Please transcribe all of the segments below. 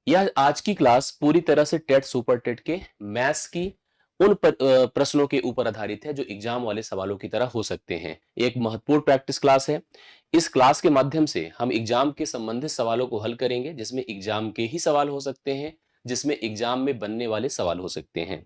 यह आज की क्लास पूरी तरह से टेट सुपर टेट के मैथ्स की उन प्रश्नों के ऊपर आधारित है जो एग्जाम वाले सवालों की तरह हो सकते हैं। एक महत्वपूर्ण प्रैक्टिस क्लास है। इस क्लास के माध्यम से हम एग्जाम के संबंधित सवालों को हल करेंगे, जिसमें एग्जाम के ही सवाल हो सकते हैं, जिसमें एग्जाम में बनने वाले सवाल हो सकते हैं।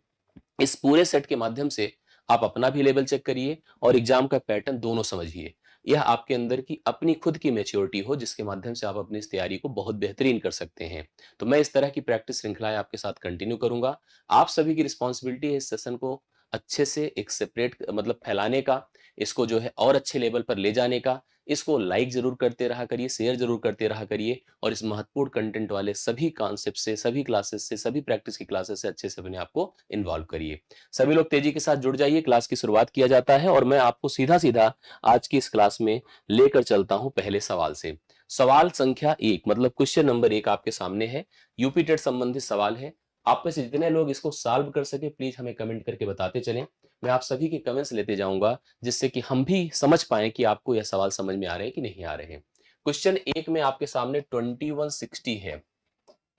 इस पूरे सेट के माध्यम से आप अपना भी लेवल चेक करिए और एग्जाम का पैटर्न दोनों समझिए। यह आपके अंदर की अपनी खुद की मैच्योरिटी हो, जिसके माध्यम से आप अपनी इस तैयारी को बहुत बेहतरीन कर सकते हैं। तो मैं इस तरह की प्रैक्टिस श्रृंखलाएं आपके साथ कंटिन्यू करूंगा। आप सभी की रिस्पॉन्सिबिलिटी है इस सेशन को अच्छे से एक सेपरेट मतलब फैलाने का, इसको जो है और अच्छे लेवल पर ले जाने का। इसको लाइक जरूर करते रहा करिए, शेयर जरूर करते रहा करिए और इस महत्वपूर्ण कंटेंट वाले सभी कॉन्सेप्ट से, सभी क्लासेस से, सभी प्रैक्टिस की क्लासेस से अच्छे से अपने आप को इन्वॉल्व करिए। सभी लोग तेजी के साथ जुड़ जाइए। क्लास की शुरुआत किया जाता है और मैं आपको सीधा सीधा आज की इस क्लास में लेकर चलता हूं पहले सवाल से। सवाल संख्या 1 मतलब क्वेश्चन नंबर 1 आपके सामने है। यूपी टेट संबंधित सवाल है। आप में से जितने लोग इसको सॉल्व कर सके प्लीज हमें कमेंट करके बताते चलें। मैं आप सभी के कमेंट्स लेते जाऊंगा, जिससे कि हम भी समझ पाए कि आपको यह सवाल समझ में आ रहे हैं कि नहीं आ रहे हैं। क्वेश्चन 1 में आपके सामने 2160 है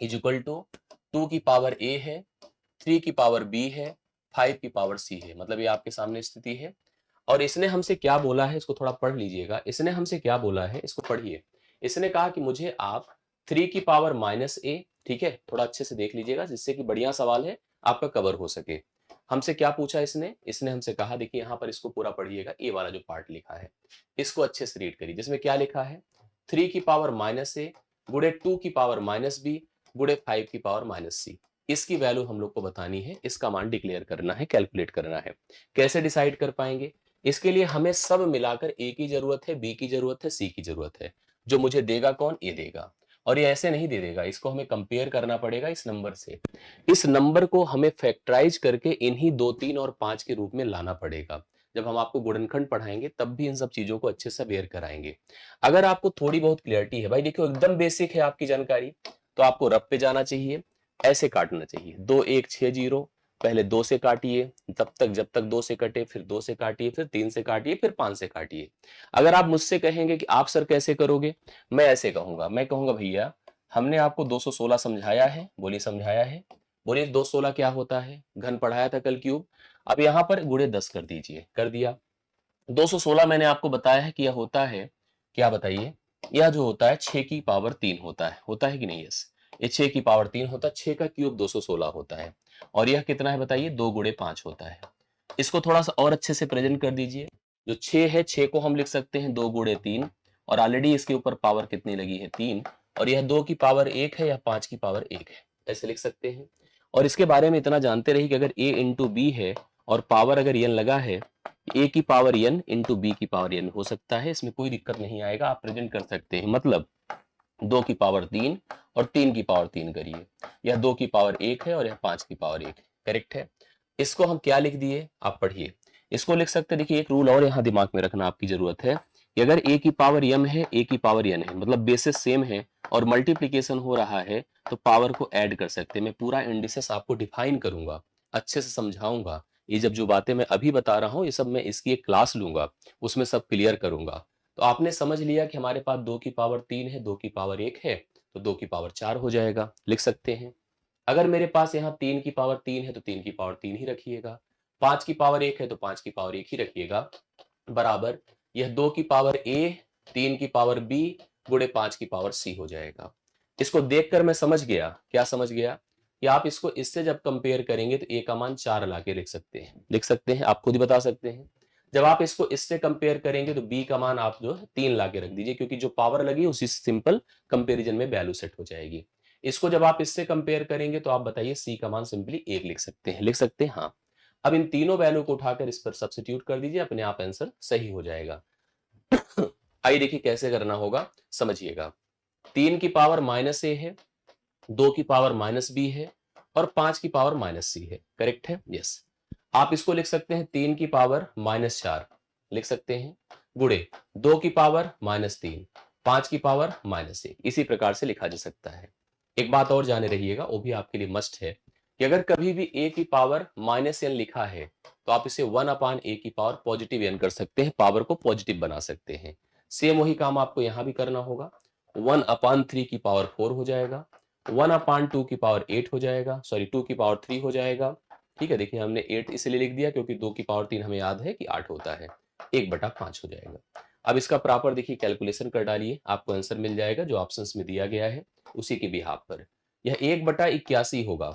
इज इक्वल टू 2 की पावर a है, 3 की पावर b है, 5 की पावर c है। मतलब ये आपके सामने स्थिति है और इसने हमसे क्या बोला है, इसको थोड़ा पढ़ लीजिएगा। इसने हमसे क्या बोला है, इसको पढ़िए। इसने कहा कि मुझे आप 3 की पावर माइनस a, ठीक है, थोड़ा अच्छे से देख लीजिएगा जिससे कि बढ़िया सवाल है, आपका कवर हो सके। हमसे क्या पूछा इसने, इसने हमसे कहा, देखिए यहाँ पर इसको पूरा पढ़िएगा, ए वाला जो पार्ट लिखा है इसको अच्छे से रीड करिए। जिसमें क्या लिखा है, 3 की पावर माइनस a गुड़े 2 की पावर माइनस b गुड़े 5 की पावर माइनस c। इसकी वैल्यू हम लोग को बतानी है, इसका मान डिक्लेयर करना है, कैलकुलेट करना है। कैसे डिसाइड कर पाएंगे, इसके लिए हमें सब मिलाकर ए की जरूरत है, बी की जरूरत है, सी की जरूरत है। जो मुझे देगा कौन, ए देगा। और ये ऐसे नहीं दे देगा, इसको हमें कंपेयर करना पड़ेगा इस नंबर से। इस नंबर को हमें फैक्टराइज करके इन्हीं 2, 3 और 5 के रूप में लाना पड़ेगा। जब हम आपको गुणनखंड पढ़ाएंगे तब भी इन सब चीजों को अच्छे से अवेयर कराएंगे। अगर आपको थोड़ी बहुत क्लियरिटी है, भाई देखो एकदम बेसिक है आपकी जानकारी, तो आपको रफ पे जाना चाहिए, ऐसे काटना चाहिए। 2 1 6 0, पहले 2 से काटिए, तब तक जब तक 2 से कटे, फिर 2 से काटिए, फिर 3 से काटिए, फिर 5 से काटिए। अगर आप मुझसे कहेंगे कि आप सर कैसे करोगे, मैं ऐसे कहूंगा। मैं कहूंगा भैया हमने आपको 216 समझाया है, बोलिए समझाया है, बोलिए 216 क्या होता है, घन पढ़ाया था कल क्यूब। अब यहाँ पर गुणे 10 कर दीजिए, कर दिया। 216 मैंने आपको बताया है कि यह होता है, क्या बताइए, यह जो होता है 6 की पावर 3 होता है कि नहीं। यस, ये 6 की पावर 3 होता है, 6 का क्यूब 216 होता है। और यह कितना है बताइए, 2 गुणे 5 होता है। इसको थोड़ा सा और अच्छे से प्रेजेंट कर दीजिए। जो 6 है, 6 को हम लिख सकते हैं 2 गुणे 3, और ऑलरेडी इसके ऊपर पावर कितनी लगी है, 3। और यह 2 की पावर 1 है या 5 की पावर 1 है, ऐसे लिख सकते हैं। और इसके बारे में इतना जानते रहिए कि अगर a इंटू बी है और पावर अगर n लगा है, a की पावर n इंटू बी की पावर n हो सकता है, इसमें कोई दिक्कत नहीं आएगा, आप प्रेजेंट कर सकते हैं। मतलब 2 की पावर 3 और 3 की पावर 3 करिए। यह 2 की पावर 1 है और यह 5 की पावर 1 है, करेक्ट है। इसको हम क्या लिख दिए, आप पढ़िए। इसको लिख सकते हैं, देखिए एक रूल और यहाँ दिमाग में रखना आपकी जरूरत है कि अगर a की पावर m है, a की पावर n है, मतलब बेसिस सेम है और मल्टीप्लीकेशन हो रहा है, तो पावर को ऐड कर सकते हैं। मैं पूरा इंडिसेस आपको डिफाइन करूंगा, अच्छे से समझाऊंगा। ये जब जो बातें मैं अभी बता रहा हूँ, ये सब मैं इसकी एक क्लास लूंगा, उसमें सब क्लियर करूंगा। तो आपने समझ लिया कि हमारे पास 2 की पावर 3 है, 2 की पावर 1 है, तो 2 की पावर 4 हो जाएगा, लिख सकते हैं। अगर मेरे पास यहाँ 3 की पावर 3 है तो 3 की पावर 3 ही रखिएगा, 5 की पावर 1 है तो 5 की पावर 1 ही रखिएगा, बराबर यह 2 की पावर a, 3 की पावर b गुणे 5 की पावर c हो जाएगा। इसको देखकर मैं समझ गया, क्या समझ गया, कि आप इसको इससे जब कंपेयर करेंगे तो a का मान 4 लाके लिख सकते हैं, लिख सकते हैं, आप खुद ही बता सकते हैं। जब आप इसको इससे कंपेयर करेंगे तो b का मान आप जो है 3 लाके रख दीजिए, क्योंकि जो पावर लगी उसी सिंपल कंपेरिजन में वैल्यू सेट हो जाएगी। इसको जब आप इससे कंपेयर करेंगे तो आप बताइए c का मान सिंपली 1 लिख सकते हैं, लिख सकते हैं, हाँ। अब इन तीनों वैल्यू को उठाकर इस पर सब्स्टिट्यूट कर दीजिए, अपने आप आंसर सही हो जाएगा। आइए देखिए कैसे करना होगा, समझिएगा। 3 की पावर माइनस ए है, 2 की पावर माइनस बी है और 5 की पावर माइनस सी है, करेक्ट है, यस। आप इसको लिख सकते हैं 3 की पावर माइनस 4 लिख सकते हैं, गुड़े 2 की पावर माइनस 3, 5 की पावर माइनस 1, इसी प्रकार से लिखा जा सकता है। एक बात और जाने रहिएगा, वो भी आपके लिए मस्ट है, कि अगर कभी भी a की पावर माइनस एन लिखा है तो आप इसे 1 अपान ए की पावर पॉजिटिव एन कर सकते हैं, पावर को पॉजिटिव बना सकते हैं। सेम वही काम आपको यहां भी करना होगा, 1 अपान 3 की पावर 4 हो जाएगा, 1/2 की पावर 8 हो जाएगा, सॉरी 2 की पावर 3 हो जाएगा। ठीक है, देखिए हमने 8 इसलिए लिख दिया क्योंकि 2 की पावर 3 हमें याद है कि 8 होता है। 1/5 हो जाएगा। अब इसका प्रॉपर देखिए कैलकुलेशन कर डालिए, आपको आंसर मिल जाएगा जो ऑप्शंस में दिया गया है उसी के बिहाफ पर। यह 1/81 होगा,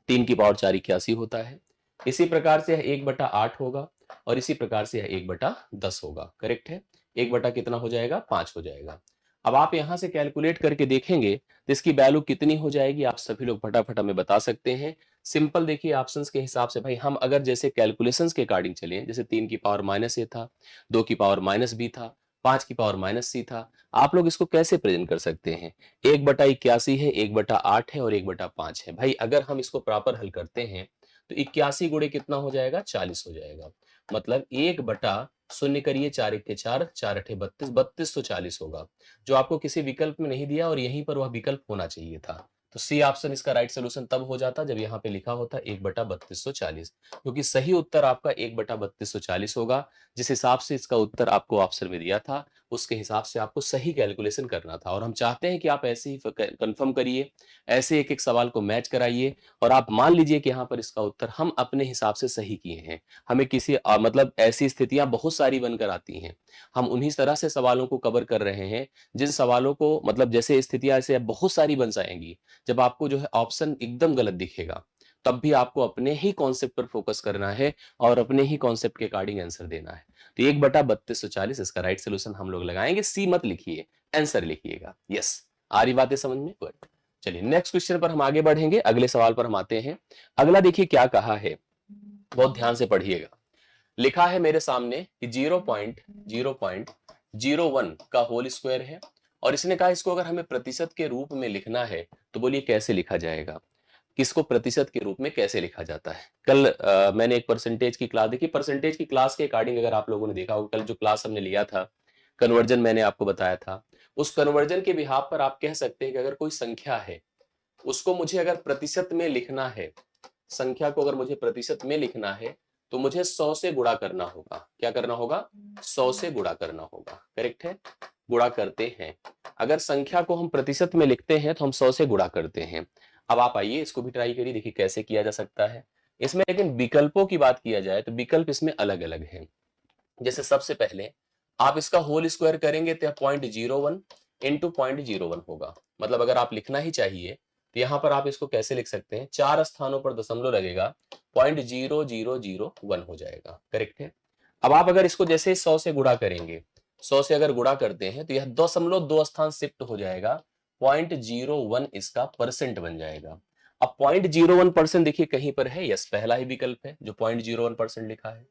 3 की पावर 4 81 होता है। इसी प्रकार से यह 1/8 होगा और इसी प्रकार से यह 1/10 होगा। करेक्ट है। 1 बटा कितना हो जाएगा? 5 हो जाएगा। अब आप यहां से कैलकुलेट करके देखेंगे तो इसकी वैल्यू कितनी हो जाएगी, आप सभी लोग फटाफट हमें बता सकते हैं। सिंपल देखिए ऑप्शंस के हिसाब से भाई, हम अगर जैसे कैलकुलेशंस के अकॉर्डिंग चलें, जैसे 3 की पावर -a था, 2 की पावर -b था, 5 की पावर -c था, आप लोग इसको कैसे प्रेजेंट कर सकते हैं? 1/81 है, 1/8 है और 1/5 है। भाई अगर हम इसको प्रॉपर हल करते हैं तो 81 गुणे कितना हो जाएगा? 40 हो जाएगा। मतलब 1/0 करिए, 4 1 4, 4 8 32, 3240 होगा, जो आपको किसी विकल्प में नहीं दिया और यहीं पर वह विकल्प होना चाहिए था। तो सी ऑप्शन इसका राइट सोल्यूशन तब हो जाता जब यहाँ पे लिखा होता 1/3240, क्योंकि सही उत्तर आपका 1/3240 होगा। जिस हिसाब से इसका उत्तर आपको ऑप्शन में दिया था उसके हिसाब से आपको सही कैलकुलेशन करना था, और हम चाहते हैं कि आप ऐसे ही कंफर्म करिए, ऐसे एक एक सवाल को मैच कराइए और आप मान लीजिए कि यहाँ पर इसका उत्तर हम अपने हिसाब से सही किए हैं। हमें किसी मतलब ऐसी स्थितियां बहुत सारी बनकर आती हैं, हम उन्हीं तरह से सवालों को कवर कर रहे हैं जिन सवालों को मतलब जैसे स्थितियां ऐसे बहुत सारी बन जाएंगी, जब आपको जो है ऑप्शन एकदम गलत दिखेगा तब भी आपको अपने ही कॉन्सेप्ट पर फोकस करना है और अपने ही कॉन्सेप्ट के अकॉर्डिंग आंसर देना है। तो 1/3240 इसका राइट सोल्यूशन हम लोग लगाएंगे। सी मत लिखिए, आंसर लिखिएगा। यस, आ रही बातें समझ में? गुड। चलिए नेक्स्ट क्वेश्चन पर हम आगे बढ़ेंगे, अगले सवाल पर हम आते हैं। अगला देखिए क्या कहा है, बहुत ध्यान से पढ़िएगा। लिखा है मेरे सामने कि 0.0.01 का होल स्क्वायर है और इसने कहा इसको अगर हमें प्रतिशत के रूप में लिखना है तो बोलिए कैसे लिखा जाएगा, किसको प्रतिशत के रूप में कैसे लिखा जाता है। कल मैंने एक परसेंटेज की क्लास देखी, परसेंटेज की क्लास के अकॉर्डिंग अगर आप लोगों ने देखा होगा, कल जो क्लास हमने लिया था कन्वर्जन मैंने आपको बताया था, उस कन्वर्जन के बिहाफ पर आप कह सकते हैं कि अगर कोई संख्या है उसको मुझे अगर प्रतिशत में लिखना है, संख्या को अगर मुझे प्रतिशत में लिखना है तो मुझे 100 से गुणा करना होगा। क्या करना होगा? 100 से गुणा करना होगा। करेक्ट है, गुणा करते हैं। अगर संख्या को हम प्रतिशत में लिखते हैं तो हम 100 से गुणा करते हैं। अब आप आइए इसको भी ट्राई करिए, देखिए कैसे किया जा सकता है इसमें। लेकिन विकल्पों की बात किया जाए तो विकल्प इसमें अलग अलग है। जैसे सबसे पहले आप इसका होल स्क्वायर करेंगे तो 0.01 इंटू 0.01 होगा। मतलब अगर आप लिखना ही चाहिए तो यहां पर आप इसको कैसे लिख सकते हैं, 4 स्थानों पर दशमलव लगेगा, 0.0001 हो जाएगा। करेक्ट है। अब आप अगर इसको जैसे 100 से गुणा करेंगे, 100 से अगर गुणा करते हैं तो यह 2.2 स्थान शिफ्ट हो जाएगा, 0.01 इसका परसेंट बन जाएगा। अब 0.01% देखिए कहीं पर है, यस पहला ही विकल्प है जो 0.01% लिखा है।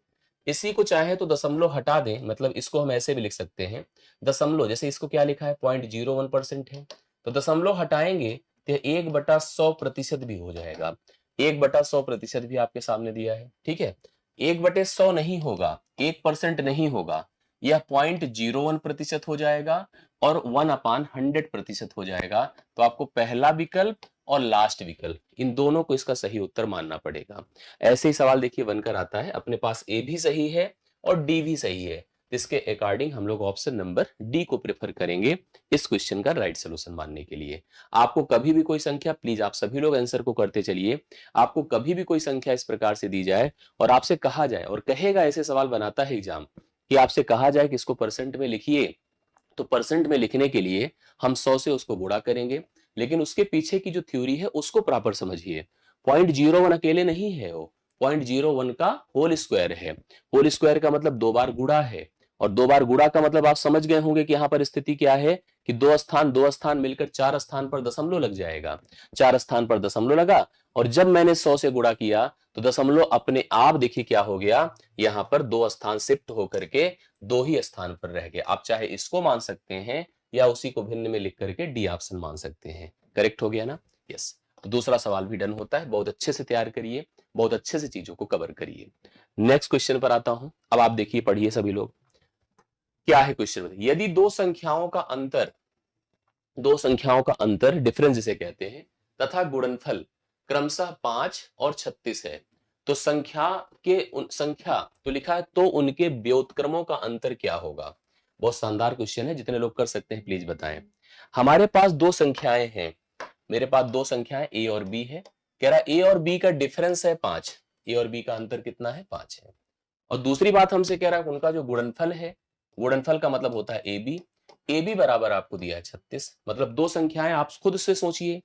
इसी को चाहे तो दशमलव हटा दें, मतलब इसको हम ऐसे भी लिख सकते हैं दशमलव, जैसे इसको क्या लिखा है 0.01% है, तो दशमलव हटाएंगे तो 1/100% भी हो जाएगा। 1/100% भी आपके सामने दिया है। ठीक है, 1/100 नहीं होगा, 1% नहीं होगा, यह 0.01% हो जाएगा और 1/100% हो जाएगा। तो आपको पहला विकल्प और लास्ट विकल्प इन दोनों को इसका सही उत्तर मानना पड़ेगा। ऐसे ही सवाल देखिए बनकर आता है, अपने पास ए भी सही है और डी भी सही है, इसके अकॉर्डिंग हम लोग ऑप्शन नंबर डी को प्रेफर करेंगे इस क्वेश्चन का राइट सोल्यूशन मानने के लिए। आपको कभी भी कोई संख्या, प्लीज आप सभी लोग आंसर को करते चलिए, आपको कभी भी कोई संख्या इस प्रकार से दी जाए और आपसे कहा जाए, और कहेगा ऐसे सवाल बनाता है एग्जाम, कि आपसे कहा जाए कि इसको परसेंट में लिखिए, तो परसेंट में लिखने के लिए हम 100 से उसको गुणा करेंगे, लेकिन उसके पीछे की जो थ्योरी है उसको प्रॉपर समझिए। 0.01 अकेले नहीं है, वो 0.01 का होल स्क्वायर है। होल स्क्वायर का मतलब 2 बार गुणा है, और 2 बार गुणा का मतलब आप समझ गए होंगे कि यहाँ पर स्थिति क्या है कि दो स्थान मिलकर 4 स्थान पर दशमलव लग जाएगा। 4 स्थान पर दशमलव लगा और जब मैंने 100 से गुणा किया तो दशमलव अपने आप देखिए क्या हो गया, यहाँ पर 2 स्थान शिफ्ट होकर के 2 ही स्थान पर रह गए। आप चाहे इसको मान सकते हैं या उसी को भिन्न में लिख करके डी ऑप्शन मान सकते हैं। करेक्ट हो गया ना? यस। तो दूसरा सवाल भी डन होता है, बहुत अच्छे से तैयार करिए, बहुत अच्छे से चीजों को कवर करिए। नेक्स्ट क्वेश्चन पर आता हूं। अब आप देखिए, पढ़िए सभी लोग, क्या है क्वेश्चन। यदि दो संख्याओं का अंतर डिफरेंस जिसे कहते हैं तथा गुणनफल क्रमशः 5 और 36 है, तो संख्या तो लिखा है, तो उनके व्युत्क्रमों का अंतर क्या होगा। बहुत शानदार क्वेश्चन है, जितने लोग कर सकते हैं प्लीज बताएं। हमारे पास दो संख्याएं हैं, मेरे पास दो संख्याएं ए और बी है, कह रहा ए और बी का डिफरेंस है 5, ए और बी का अंतर कितना है 5 है। और दूसरी बात हमसे कह रहा है उनका जो गुणनफल है, गुणनफल का मतलब होता है ए बी बराबर आपको दिया है 36, मतलब दो संख्याएं आप खुद से सोचिए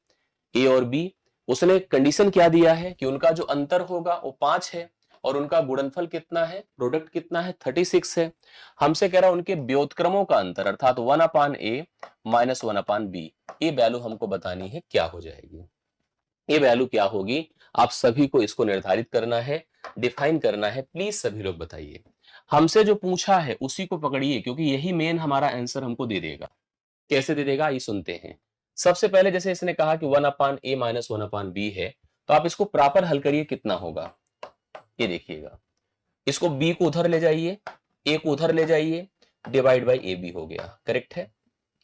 ए और बी, उसने कंडीशन क्या दिया है कि उनका जो अंतर होगा वो 5 है और उनका गुणनफल कितना है, प्रोडक्ट कितना है 36 है। हमसे कह रहा है उनके व्युत्क्रमों का अंतर अर्थात 1/a माइनस 1/b, ये वैल्यू हमको बतानी है क्या हो जाएगी। ये वैल्यू क्या होगी, आप सभी को इसको निर्धारित करना है, डिफाइन करना है। प्लीज सभी लोग बताइए, हमसे जो पूछा है उसी को पकड़िए क्योंकि यही मेन हमारा आंसर हमको दे देगा। कैसे दे देगा ये सुनते हैं। सबसे पहले जैसे इसने कहा कि 1/a माइनस 1/b है, तो आप इसको प्रॉपर हल करिए, कितना होगा ये देखिएगा। इसको b को उधर ले जाइए, a को उधर ले जाइए, डिवाइड बाई ए बी हो गया, करेक्ट है।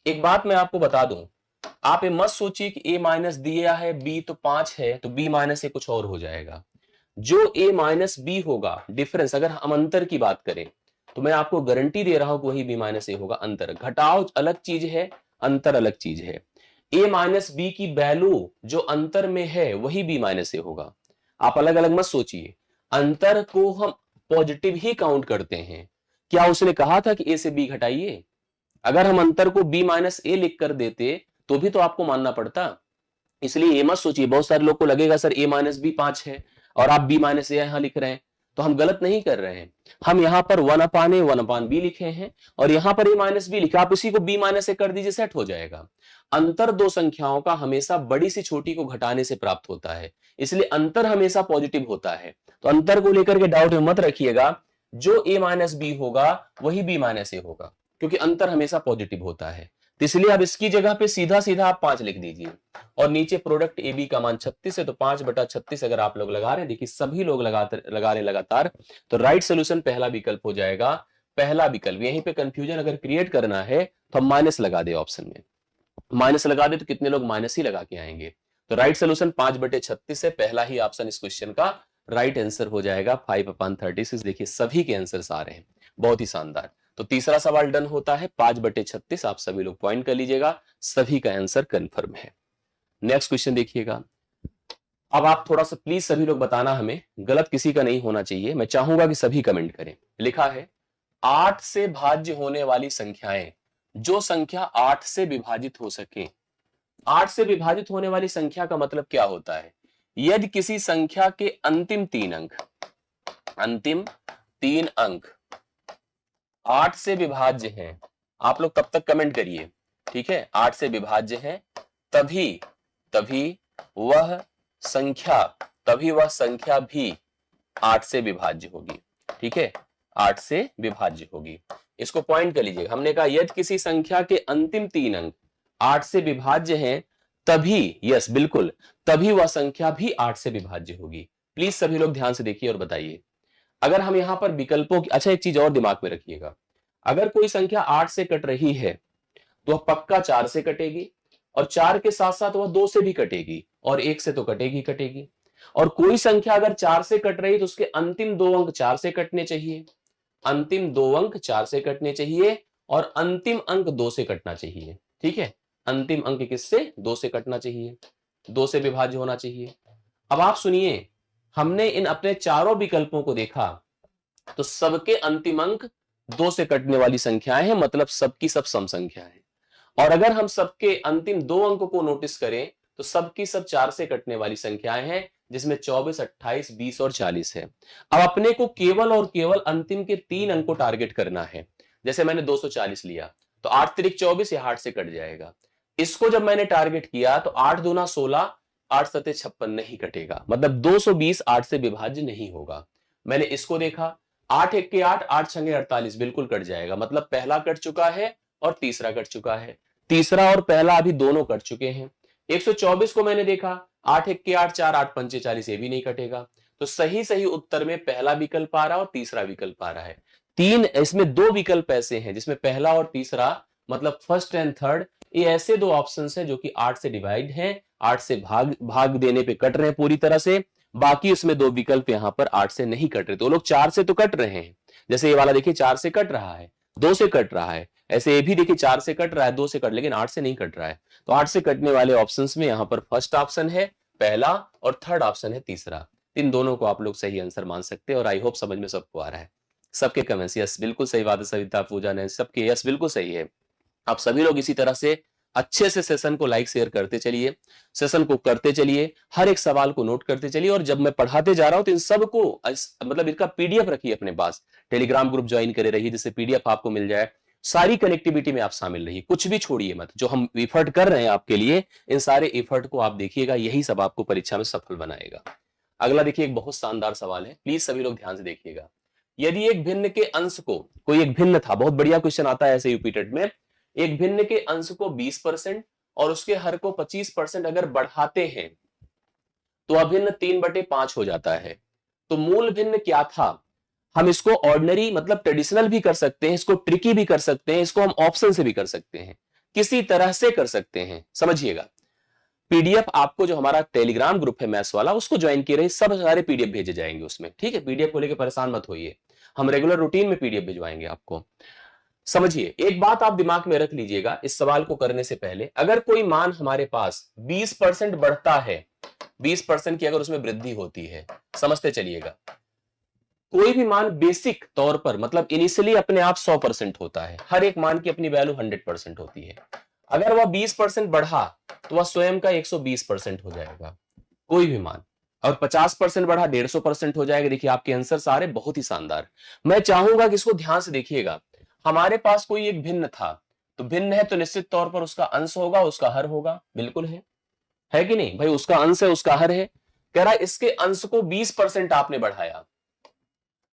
एक बात मैं आपको बता दूं, आप ये मत सोचिए कि a माइनस दिया है b तो 5 है तो b माइनस ए कुछ और हो जाएगा। जो a माइनस बी होगा डिफरेंस, अगर हम अंतर की बात करें तो मैं आपको गारंटी दे रहा हूं कि वही b माइनस ए होगा। अंतर घटाव अलग चीज है, अंतर अलग चीज है। a माइनस बी की वैल्यू जो अंतर में है वही b माइनस ए होगा। आप अलग अलग मत सोचिए, अंतर को हम पॉजिटिव ही काउंट करते हैं। क्या उसने कहा था कि a से b घटाइए? अगर हम अंतर को b माइनस ए लिख कर देते तो भी तो आपको मानना पड़ता। इसलिए ये मत सोचिए, बहुत सारे लोग को लगेगा सर a माइनस बी 5 है और आप b माइनस ए यहां लिख रहे हैं, तो हम गलत नहीं कर रहे हैं। हम यहां पर 1/a 1/b लिखे हैं और यहां पर a माइनस बी लिखा, आप इसी को b माइनस ए कर दीजिए, सेट हो जाएगा। अंतर दो संख्याओं का हमेशा बड़ी से छोटी को घटाने से प्राप्त होता है, इसलिए अंतर हमेशा पॉजिटिव होता है। तो अंतर को लेकर के डाउट में मत रखिएगा, जो a माइनस बी होगा वही b माइनस ए होगा, क्योंकि अंतर हमेशा पॉजिटिव होता है। तो इसलिए अब इसकी जगह पे सीधा सीधा आप 5 लिख दीजिए और नीचे प्रोडक्ट ए बी का मान 36 है, तो 5/36 अगर आप लोग लगा रहे हैं, देखिए सभी लोग लगा रहे हैं लगातार, तो राइट सोल्यूशन पहला विकल्प हो जाएगा। पहला विकल्प, यहीं पे कंफ्यूजन अगर क्रिएट करना है तो हम माइनस लगा दे, ऑप्शन में माइनस लगा दे तो कितने लोग माइनस ही लगा के आएंगे। तो राइट सोल्यूशन 5/36 है, पहला ही ऑप्शन इस क्वेश्चन का राइट आंसर हो जाएगा 5/36। देखिए सभी के आंसर आ रहे हैं, बहुत ही शानदार। तो तीसरा सवाल डन होता है 5/36, आप सभी लोग पॉइंट कर लीजिएगा, सभी का आंसर कंफर्म है। नेक्स्ट क्वेश्चन देखिएगा। अब आप थोड़ा सा प्लीज सभी लोग बताना, हमें गलत किसी का नहीं होना चाहिए, मैं चाहूंगा कि सभी कमेंट करें। लिखा है 8 से भाज्य होने वाली संख्याएं, जो संख्या 8 से विभाजित हो सके। 8 से विभाजित होने वाली संख्या का मतलब क्या होता है? यदि किसी संख्या के अंतिम 3 अंक, अंतिम 3 अंक 8 से विभाज्य हैं, आप लोग तब तक कमेंट करिए, ठीक है। 8 से विभाज्य हैं तभी वह संख्या भी 8 से विभाज्य होगी, ठीक है, 8 से विभाज्य होगी। इसको पॉइंट कर लीजिएगा। हमने कहा यदि किसी संख्या के अंतिम 3 अंक 8 से विभाज्य हैं तभी, यस बिल्कुल, तभी वह संख्या भी 8 से विभाज्य होगी। प्लीज सभी लोग ध्यान से देखिए और बताइए। अगर हम यहां पर विकल्पों की, अच्छा एक चीज और दिमाग में रखिएगा, अगर कोई संख्या 8 से कट रही है तो वह पक्का 4 से कटेगी और 4 के साथ साथ वह 2 से भी कटेगी और 1 से तो कटेगी। और कोई संख्या अगर 4 से कट रही है तो उसके अंतिम 2 अंक 4 से कटने चाहिए, अंतिम 2 अंक 4 से कटने चाहिए और अंतिम अंक 2 से कटना चाहिए, ठीक है। अंतिम अंक किससे? 2 से कटना चाहिए, 2 से विभाज्य होना चाहिए। अब आप सुनिए, हमने इन अपने चारों विकल्पों को देखा तो सबके अंतिम अंक 2 से कटने वाली संख्याएं हैं, मतलब सबकी सब सम संख्या है। और अगर हम सबके अंतिम 2 अंकों को नोटिस करें तो सबकी सब 4 से कटने वाली संख्याएं हैं, जिसमें 24, 28, 20 और 40 है। अब अपने को केवल और केवल अंतिम के 3 अंक को टारगेट करना है। जैसे मैंने 240 लिया तो 8 त्रिक 24, यह 8 से कट जाएगा। इसको जब मैंने टारगेट किया तो 8 दूना 16, 8 सते 56 नहीं कटेगा, मतलब 220 8 से विभाज्य नहीं होगा। मैंने इसको देखा, 8 एक के 8, 8 छंगे 48, बिल्कुल कट जाएगा, मतलब पहला कट चुका है और तीसरा कट चुका है। तीसरा और पहला अभी दोनों कट चुके हैं। 124 को मैंने देखा, 8 एक के 8, 4 8 पंचे 40, ये भी नहीं कटेगा। तो सही उत्तर में पहला विकल्प आ रहा है और तीसरा विकल्प आ रहा है। इसमें 2 विकल्प ऐसे हैं जिसमें पहला और तीसरा, मतलब फर्स्ट एंड थर्ड, ये ऐसे 2 ऑप्शंस हैं जो कि 8 से डिवाइड हैं, 8 से भाग देने पे कट रहे हैं पूरी तरह से। बाकी उसमें 2 विकल्प यहां पर 8 से नहीं कट रहे, तो लोग 4 से तो कट रहे हैं। जैसे ये वाला देखिए 4 से कट रहा है, 2 से कट रहा है, ऐसे ये भी देखिए 4 से कट रहा है, 2 से कट, लेकिन 8 से नहीं कट रहा है। तो 8 से कटने वाले ऑप्शंस में यहाँ पर फर्स्ट ऑप्शन है पहला और थर्ड ऑप्शन है तीसरा। इन दोनों को आप लोग सही आंसर मान सकते हैं और आई होप समझ में सबको आ रहा है। सबके कमेंट्स यस बिल्कुल सही बात है, सविता पूजा ने सबके यस बिल्कुल सही है। आप सभी लोग इसी तरह से अच्छे से सेशन को लाइक शेयर करते चलिए, सेशन को करते चलिए, हर एक सवाल को नोट करते चलिए और जब मैं पढ़ाते जा रहा हूं तो इन सबको मतलब इनका पीडीएफ रखिए अपने पास, टेलीग्राम ग्रुप ज्वाइन करे रहिए जिससे पीडीएफ आपको मिल जाए। सारी कनेक्टिविटी में आप शामिल रहिए, कुछ भी छोड़िए मत। जो हम इफर्ट कर रहे हैं आपके लिए, इन सारे इफर्ट को आप देखिएगा, यही सब आपको परीक्षा में सफल बनाएगा। अगला देखिए एक बहुत शानदार सवाल है, प्लीज सभी लोग ध्यान से देखिएगा। यदि एक भिन्न के अंश को, कोई एक भिन्न था, बहुत बढ़िया क्वेश्चन आता है ऐसे यूपी टेट में, एक भिन्न के अंश को 20% और उसके हर को 25% अगर बढ़ाते हैं तो अभिन्न 3/5 हो जाता है। तो मूल भिन्न क्या था? हम इसको ऑर्डिनरी मतलब ट्रेडिशनल भी कर सकते हैं, इसको ट्रिकी भी कर सकते हैं, इसको हम ऑप्शन से भी कर सकते हैं, किसी तरह से कर सकते हैं। समझिएगा, पीडीएफ आपको जो हमारा टेलीग्राम ग्रुप है मैथ्स वाला, उसको ज्वाइन किए रहिए, सब सारे पीडीएफ भेजे जाएंगे उसमें, ठीक है? पीडीएफ को लेकर परेशान मत होइए, हम रेगुलर रूटीन में पीडीएफ भिजवाएंगे आपको। समझिए, एक बात आप दिमाग में रख लीजिएगा इस सवाल को करने से पहले, अगर कोई मान हमारे पास 20% बढ़ता है, 20% की अगर उसमें वृद्धि होती है, समझते चलिएगा, कोई भी मान बेसिक तौर पर मतलब इनिशियली अपने आप 100% होता है, हर एक मान की अपनी वैल्यू 100% होती है। अगर वह 20% बढ़ा तो वह स्वयं का 120% हो जाएगा, कोई भी मान। और 50% बढ़ा 150% हो जाएगा। देखिए आपके आंसर सारे बहुत ही शानदार। मैं चाहूंगा कि इसको ध्यान से देखिएगा। हमारे पास कोई एक भिन्न था, तो भिन्न है तो निश्चित तौर पर उसका अंश होगा, उसका हर होगा, बिल्कुल है कि नहीं भाई? उसका अंश है, उसका हर है। कह रहा है इसके अंश को 20% आपने बढ़ाया,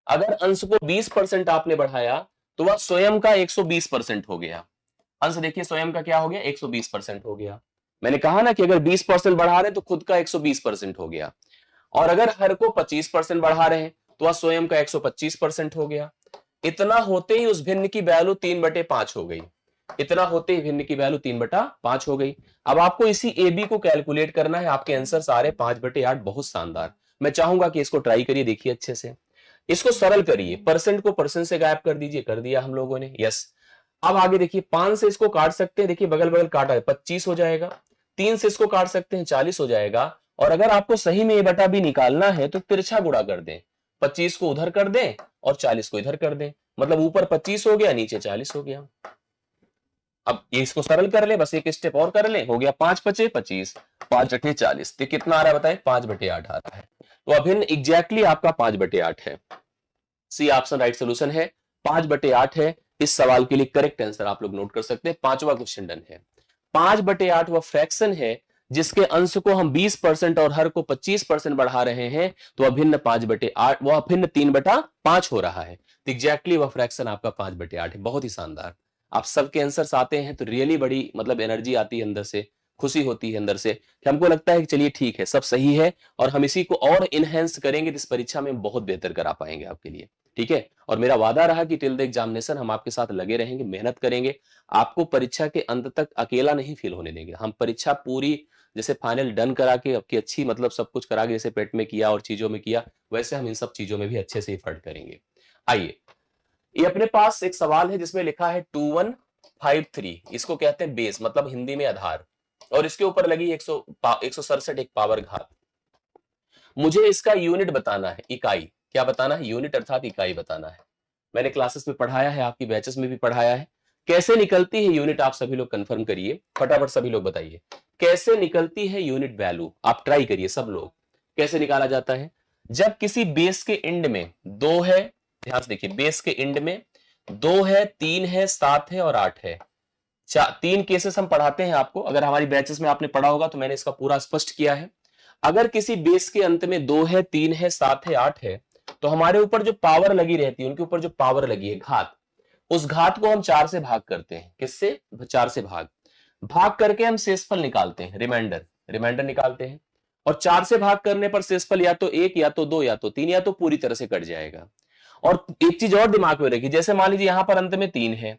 अगर अंश को 20% आपने बढ़ाया तो वह स्वयं का 120% हो गया। अंश देखिए स्वयं का क्या हो गया, 120% हो गया। मैंने कहा ना कि अगर 20% बढ़ा रहे तो खुद का 120% हो गया, और अगर हर को 25% बढ़ा रहे हैं तो वह स्वयं का 125% हो गया। इतना होते ही उस भिन्न की वैल्यू 3/5 हो गई, इतना होते ही भिन्न की वैल्यू 3/5 हो गई। अब आपको इसी ए बी को कैलकुलेट करना है। आपके आंसर सारे 5/8, बहुत शानदार। मैं चाहूंगा कि इसको ट्राई करिए, देखिए अच्छे से, इसको सरल करिए, परसेंट को परसेंट से गायब कर दीजिए, कर दिया हम लोगों ने, यस। अब आगे देखिए, 5 से इसको काट सकते हैं, देखिए बगल बगल काटा है, 25 हो जाएगा। 3 से इसको काट सकते हैं, 40 हो जाएगा। और अगर आपको सही में ए बटा बी निकालना है तो तिरछा गुणा कर दें, 25 को उधर कर दें और 40 को इधर कर दें, मतलब ऊपर 25 हो गया, नीचे 40 हो गया। अब ये इसको सरल कर ले, बस एक स्टेप और कर ले, हो गया 5 पचे 25, 5/40, तो कितना आ रहा है बताए? 5/8 आ रहा है। तो अभिन्न एग्जैक्टली आपका 5/8 है। सी ऑप्शन राइट सोल्यूशन है, 5/8 है। इस सवाल के लिए करेक्ट आंसर आप लोग नोट कर सकते हैं। पांचवा क्वेश्चन डन है। 5/8 वह फ्रैक्शन है जिसके अंश को हम 20% और हर को 25% बढ़ा रहे हैं, तो अभिन्न 5/8, वह अभिन्न 3/5 हो रहा है। तो एग्जैक्टली वह फ्रैक्शन आपका 5/8 है। बहुत ही शानदार। आप सबके आंसर्स आते हैं तो रियली बड़ी मतलब एनर्जी आती है अंदर से, खुशी होती है अंदर से कि हमको लगता है कि चलिए ठीक है, सब सही है और हम इसी को और इनहेंस करेंगे तो इस परीक्षा में बहुत बेहतर करा पाएंगे आपके लिए, ठीक है? और मेरा वादा रहा कि टिल द एग्जामिनेशन हम आपके साथ लगे रहेंगे, मेहनत करेंगे, आपको परीक्षा के अंत तक अकेला नहीं फील होने देंगे। हम परीक्षा पूरी जैसे फाइनल डन करा के आपकी अच्छी मतलब सब कुछ करा के जैसे पेट में किया और चीजों में किया, वैसे हम इन सब चीजों में भी अच्छे से एफर्ट करेंगे। आइए, ये अपने पास एक सवाल है जिसमें लिखा है 2153, इसको कहते हैं बेस, मतलब हिंदी में आधार, और इसके ऊपर लगी 167 एक पावर घात। मुझे इसका यूनिट बताना है, इकाई। क्या बताना है? यूनिट अर्थात इकाई बताना है। मैंने क्लासेस में पढ़ाया है, आपकी बैचेस में भी पढ़ाया है। कैसे निकलती है यूनिट आप सभी लोग कंफर्म करिए, फटाफट सभी लोग बताइए कैसे निकलती है यूनिट वैल्यू। आप ट्राई करिए सब लोग, कैसे निकाला जाता है? जब किसी बेस के एंड में 2 है, ध्यान से देखिए, बेस के एंड में 2 है, 3 है, 7 है और 8 है। 3 केसेस हम पढ़ाते हैं आपको, अगर हमारी बैचेस में आपने पढ़ा होगा तो मैंने इसका पूरा स्पष्ट किया है। अगर किसी बेस के अंत में 2 है, 3 है, 7 है, 8 है, तो हमारे ऊपर जो पावर लगी रहती है, उनके ऊपर जो पावर लगी है घात, उस घात को हम 4 से भाग करते हैं। किससे? 4 से भाग करके हम शेषफल निकालते हैं, रिमाइंडर निकालते हैं। और 4 से भाग करने पर शेषफल या तो 1 या तो 2 या तो 3 या तो पूरी तरह से कट जाएगा। और एक चीज और दिमाग में रखिए, जैसे मान लीजिए यहां पर अंत में 3 है,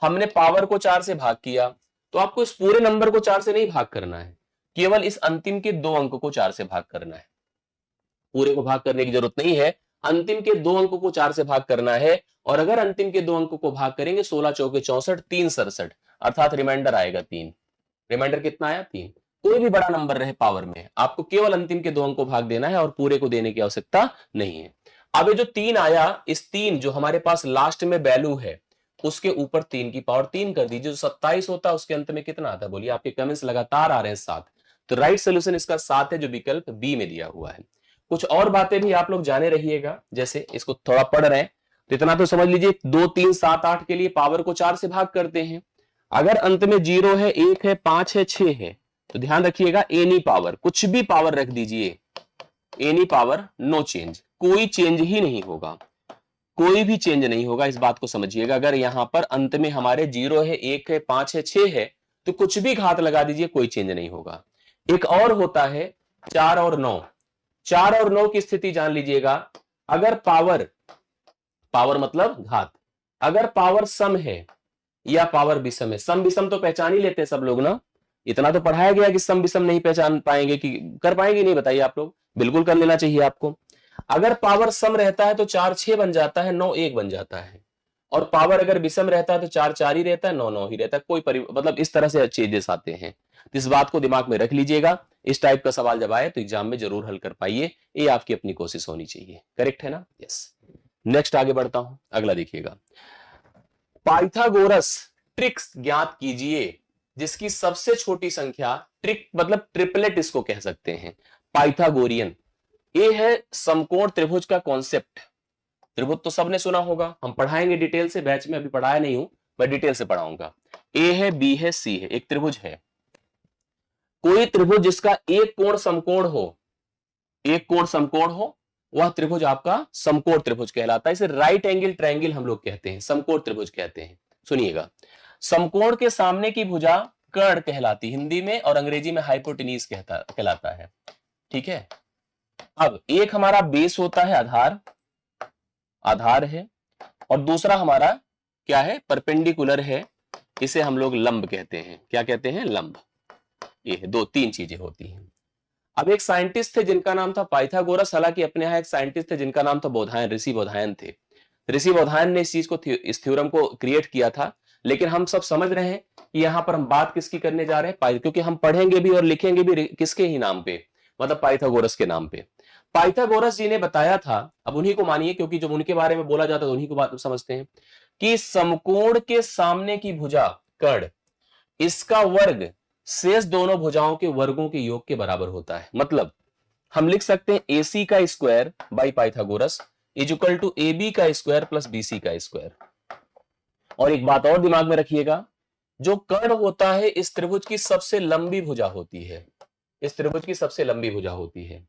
हमने पावर को 4 से भाग किया, तो आपको इस पूरे नंबर को 4 से नहीं भाग करना है, केवल इस अंतिम के 2 अंक को 4 से भाग करना है। पूरे को भाग करने की जरूरत नहीं है, अंतिम के 2 अंकों को 4 से भाग करना है, और अगर अंतिम के 2 अंकों को भाग करेंगे 16 चौके 64, 3 67, अर्थात रिमाइंडर आएगा 3। रिमाइंडर कितना आया? 3। कोई भी बड़ा नंबर रहे पावर में, आपको केवल अंतिम के 2 अंक को भाग देना है और पूरे को देने की आवश्यकता नहीं है। अब ये जो 3 आया, इस 3 जो हमारे पास लास्ट में वैल्यू है उसके ऊपर 3 की पावर 3 कर दीजिए। जो 27 होता है उसके अंत में कितना आता है? बोलिए, आपके कमेंट्स लगातार आ रहे हैं 7। तो राइट सोल्यूशन इसका 7 है, जो विकल्प बी में दिया हुआ है। कुछ और बातें भी आप लोग जाने रहिएगा, जैसे इसको थोड़ा पढ़ रहे हैं तो इतना तो समझ लीजिए, 2 3 7 8 के लिए पावर को 4 से भाग करते हैं। अगर अंत में 0 है, 1 है, 5 है, 6 है, तो ध्यान रखिएगा एनी पावर, कुछ भी पावर रख दीजिए, एनी पावर नो चेंज, कोई चेंज ही नहीं होगा, कोई भी चेंज नहीं होगा, इस बात को समझिएगा। अगर यहां पर अंत में हमारे 0 है, 1 है, 5 है, 6 है, तो कुछ भी घात लगा दीजिए, कोई चेंज नहीं होगा। एक और होता है 4 और 9। 4 और 9 की स्थिति जान लीजिएगा। अगर पावर, पावर मतलब घात, अगर पावर सम है या पावर विषम है, सम विषम तो पहचान ही लेते हैं सब लोग ना, इतना तो पढ़ाया गया कि सम विषम नहीं पहचान पाएंगे, कि कर पाएंगे नहीं? बताइए आप लोग, बिल्कुल कर लेना चाहिए आपको। अगर पावर सम रहता है तो 4 6 बन जाता है, 9 1 बन जाता है, और पावर अगर विषम रहता है तो 4 4 ही रहता है, 9 9 ही रहता है, कोई मतलब इस तरह से चेंजेस आते हैं। इस बात को दिमाग में रख लीजिएगा, इस टाइप का सवाल जब आए तो एग्जाम में जरूर हल कर पाइए, ये आपकी अपनी कोशिश होनी चाहिए। करेक्ट है ना? यस। नेक्स्ट आगे बढ़ता हूं, अगला देखिएगा। पाइथागोरस ट्रिक्स ज्ञात कीजिए जिसकी सबसे छोटी संख्या, ट्रिक मतलब ट्रिपलेट इसको कह सकते हैं, पाइथागोरियन। ये है समकोण त्रिभुज का कॉन्सेप्ट। त्रिभुज तो सबने सुना होगा, हम पढ़ाएंगे डिटेल से, बैच में अभी पढ़ाया नहीं हूं, मैं डिटेल से पढ़ाऊंगा। ए है, बी है, सी है, एक त्रिभुज है। कोई त्रिभुज जिसका एक कोण समकोण हो, एक कोण समकोण हो, वह त्रिभुज आपका समकोण त्रिभुज कहलाता है। इसे राइट एंगल ट्रायंगल हम लोग कहते हैं, समकोण त्रिभुज कहते हैं। सुनिएगा, समकोण के सामने की भुजा कर्ण कहलाती हिंदी में, और अंग्रेजी में हाइपोटेन्यूज कहलाता है। ठीक है। अब एक हमारा बेस होता है, आधार, आधार है, और दूसरा हमारा क्या है? परपेंडिकुलर है, इसे हम लोग लंब कहते हैं। क्या कहते हैं? लंब। ये दो तीन चीजें होती हैं। अब एक साइंटिस्ट थे जिनका नाम था पाइथागोरस, हालांकि अपने यहां एक साइंटिस्ट थे जिनका नाम था बोधायन, ऋषि बोधायन थे। ऋषि बोधायन ने इस चीज को, इस थ्योरम को क्रिएट किया था। लेकिन हम सब समझ रहे हैं कि यहां पर हम बात किसकी करने जा रहे हैं? क्योंकि हम पढ़ेंगे भी और लिखेंगे भी किसके ही नाम पे, मतलब पाइथागोरस के नाम पे। पाइथागोरस जी ने बताया था, अब उन्हीं को मानिए क्योंकि जब उनके बारे में बोला जाता है तो उन्हीं को बात समझते हैं, कि समकोण के सामने की भुजा कर्ण, इसका वर्ग शेष दोनों भुजाओं के वर्गों के योग के बराबर होता है। मतलब हम लिख सकते हैं AC का square by Pythagoras is equal to AB का स्क्वायर प्लस BC का स्क्वायर। और एक बात और दिमाग में रखिएगा, जो कर्ण होता है इस त्रिभुज की सबसे लंबी भुजा होती है, इस त्रिभुज की सबसे लंबी भुजा होती है।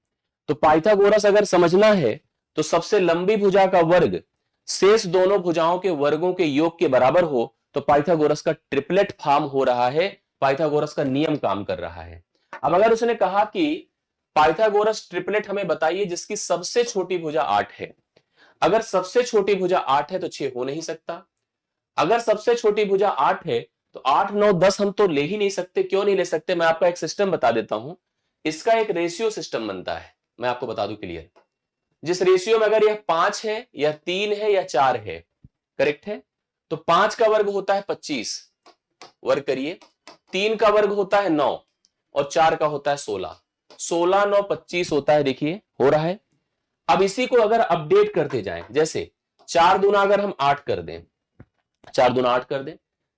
तो पाइथागोरस अगर समझना है तो सबसे लंबी भुजा का वर्ग शेष दोनों भुजाओं के वर्गों के योग के बराबर हो, तो पाइथागोरस का ट्रिपलेट फॉर्म हो रहा है, पाइथागोरस का नियम काम कर रहा है। अब अगर उसने कहा कि पाइथागोरस ट्रिपलेट हमें बताइए जिसकी सबसे छोटी भुजा 8 है, अगर सबसे छोटी भुजा 8 है तो 6 हो नहीं सकता। अगर सबसे छोटी भुजा 8 है तो 8 9 10 हम तो ले ही नहीं सकते। क्यों नहीं ले सकते? मैं आपको एक सिस्टम बता देता हूं, इसका एक रेशियो सिस्टम बनता है, मैं आपको बता दूं क्लियर। जिस रेशियो में अगर यह 5 है या 3 है या 4 है, करेक्ट है, तो 5 का वर्ग होता है 25, वर्ग करिए, 3 का वर्ग होता है 9 और 4 का होता है 16, 16 9 25 होता है। देखिए हो रहा है। अब इसी को अगर अपडेट करते जाएं, जैसे 4 दूना अगर हम 8 कर दें, 4 दूना 8 कर दें,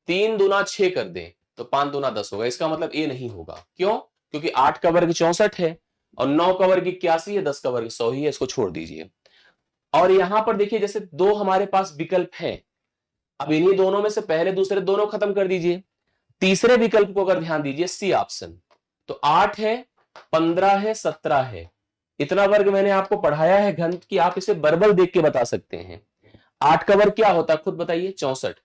3 दूना 6 कर दें, तो 5 दूना 10 होगा। इसका मतलब ए नहीं होगा। क्यों? क्योंकि 8 का वर्ग 64 है और 9 का वर्ग 81 है, 10 का वर्ग 100 ही है, इसको छोड़ दीजिए। और यहां पर देखिए जैसे दो हमारे पास विकल्प हैं, अब इन्हीं दोनों में से पहले दूसरे दोनों खत्म कर दीजिए। तीसरे विकल्प को अगर ध्यान दीजिए, सी ऑप्शन, तो 8 है, 15 है, 17 है। इतना वर्ग मैंने आपको पढ़ाया है घन कि आप इसे बर्बल देख के बता सकते हैं। 8 का वर्ग क्या होता है खुद बताइए? 64।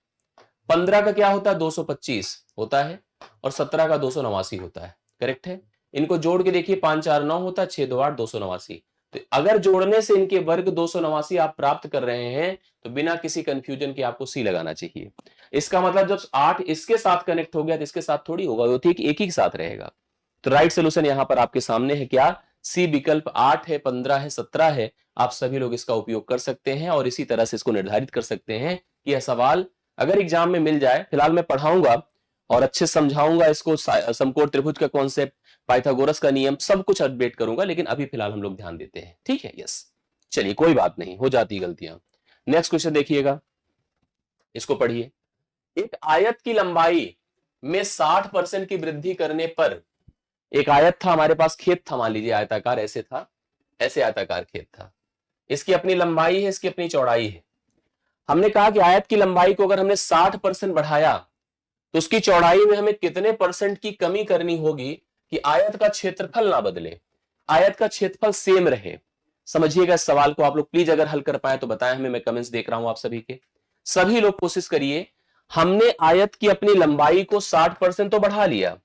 15 का क्या होता है? 225 होता है, और 17 का 289 होता है। करेक्ट है। इनको जोड़ के देखिए, 5 4 9 होता है, 6 2 8, 289। तो अगर जोड़ने से इनके वर्ग 289 आप प्राप्त कर रहे हैं तो बिना किसी कंफ्यूजन के आपको सी लगाना चाहिए। इसका मतलब जब 8 इसके साथ कनेक्ट हो गया तो इसके साथ थोड़ी होगा, वो ठीक एक ही साथ रहेगा। तो राइट सोल्यूशन यहां पर आपके सामने है क्या? सी विकल्प 8 है, 15 है, 17 है। आप सभी लोग इसका उपयोग कर सकते हैं और इसी तरह से इसको निर्धारित कर सकते हैं कि यह सवाल अगर एग्जाम में मिल जाए। फिलहाल मैं पढ़ाऊंगा और अच्छे समझाऊंगा इसको, समकोण त्रिभुज का कॉन्सेप्ट, पाइथागोरस का नियम, सब कुछ अपडेट करूंगा, लेकिन अभी फिलहाल हम लोग ध्यान देते हैं। ठीक है, यस, चलिए कोई बात नहीं, हो जाती गलतियां। नेक्स्ट क्वेश्चन देखिएगा, इसको पढ़िए। एक आयत की लंबाई में 60% की वृद्धि करने पर, एक आयत था हमारे पास, खेत था, मान लीजिए आयताकार ऐसे था, ऐसे आयताकार खेत था, इसकी अपनी लंबाई है, इसकी अपनी चौड़ाई है। हमने कहा कि आयत की लंबाई को अगर हमने 60% बढ़ाया तो उसकी चौड़ाई में हमें कितने परसेंट की कमी करनी होगी कि आयत का क्षेत्रफल ना बदले, आयत का क्षेत्रफल सेम रहे। समझिएगा इस सवाल को आप लोग प्लीज, अगर हल कर पाए तो बताएं हमें, मैं कमेंट्स देख रहा हूं आप सभी के, सभी लोग कोशिश करिए। हमने आयत की अपनी लंबाई को 60% तो बढ़ा लिया,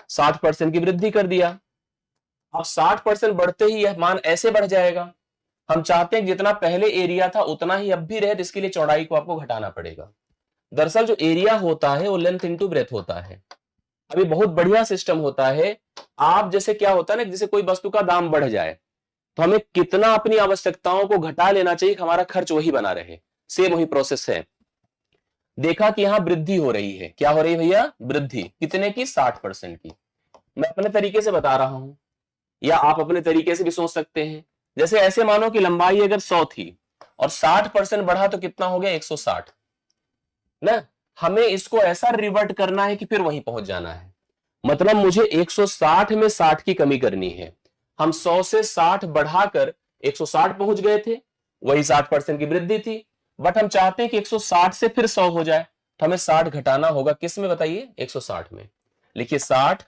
60% की वृद्धि कर दिया। अब 60% बढ़ते ही यह मान ऐसे बढ़ जाएगा। हम चाहते हैं जितना पहले एरिया था उतना ही अब भी रहे, तो इसके लिए चौड़ाई को आपको घटाना पड़ेगा। दरअसल जो एरिया होता है वो लेंथ इंटू ब्रेथ होता है। अभी बहुत बढ़िया सिस्टम होता है। आप जैसे क्या होता है ना, जैसे कोई वस्तु का दाम बढ़ जाए तो हमें कितना अपनी आवश्यकताओं को घटा लेना चाहिए कि हमारा खर्च वही बना रहे। सेम वही प्रोसेस है। देखा कि यहां वृद्धि हो रही है, क्या हो रही है भैया, वृद्धि, कितने की, 60% की। मैं अपने तरीके से बता रहा हूं, या आप अपने तरीके से भी सोच सकते हैं। जैसे ऐसे मानो कि लंबाई अगर 100 थी और 60% बढ़ा तो कितना हो गया, 160 ना। हमें इसको ऐसा रिवर्ट करना है कि फिर वहीं पहुंच जाना है। मतलब मुझे 160 में 60 की कमी करनी है। हम 100 से 60 बढ़ाकर 160 पहुंच गए थे, वही 60% की वृद्धि थी। बट हम चाहते हैं कि 160 से फिर 100 हो जाए, तो हमें 60 घटाना होगा। किस में बताइए, 160 में। लिखिए 60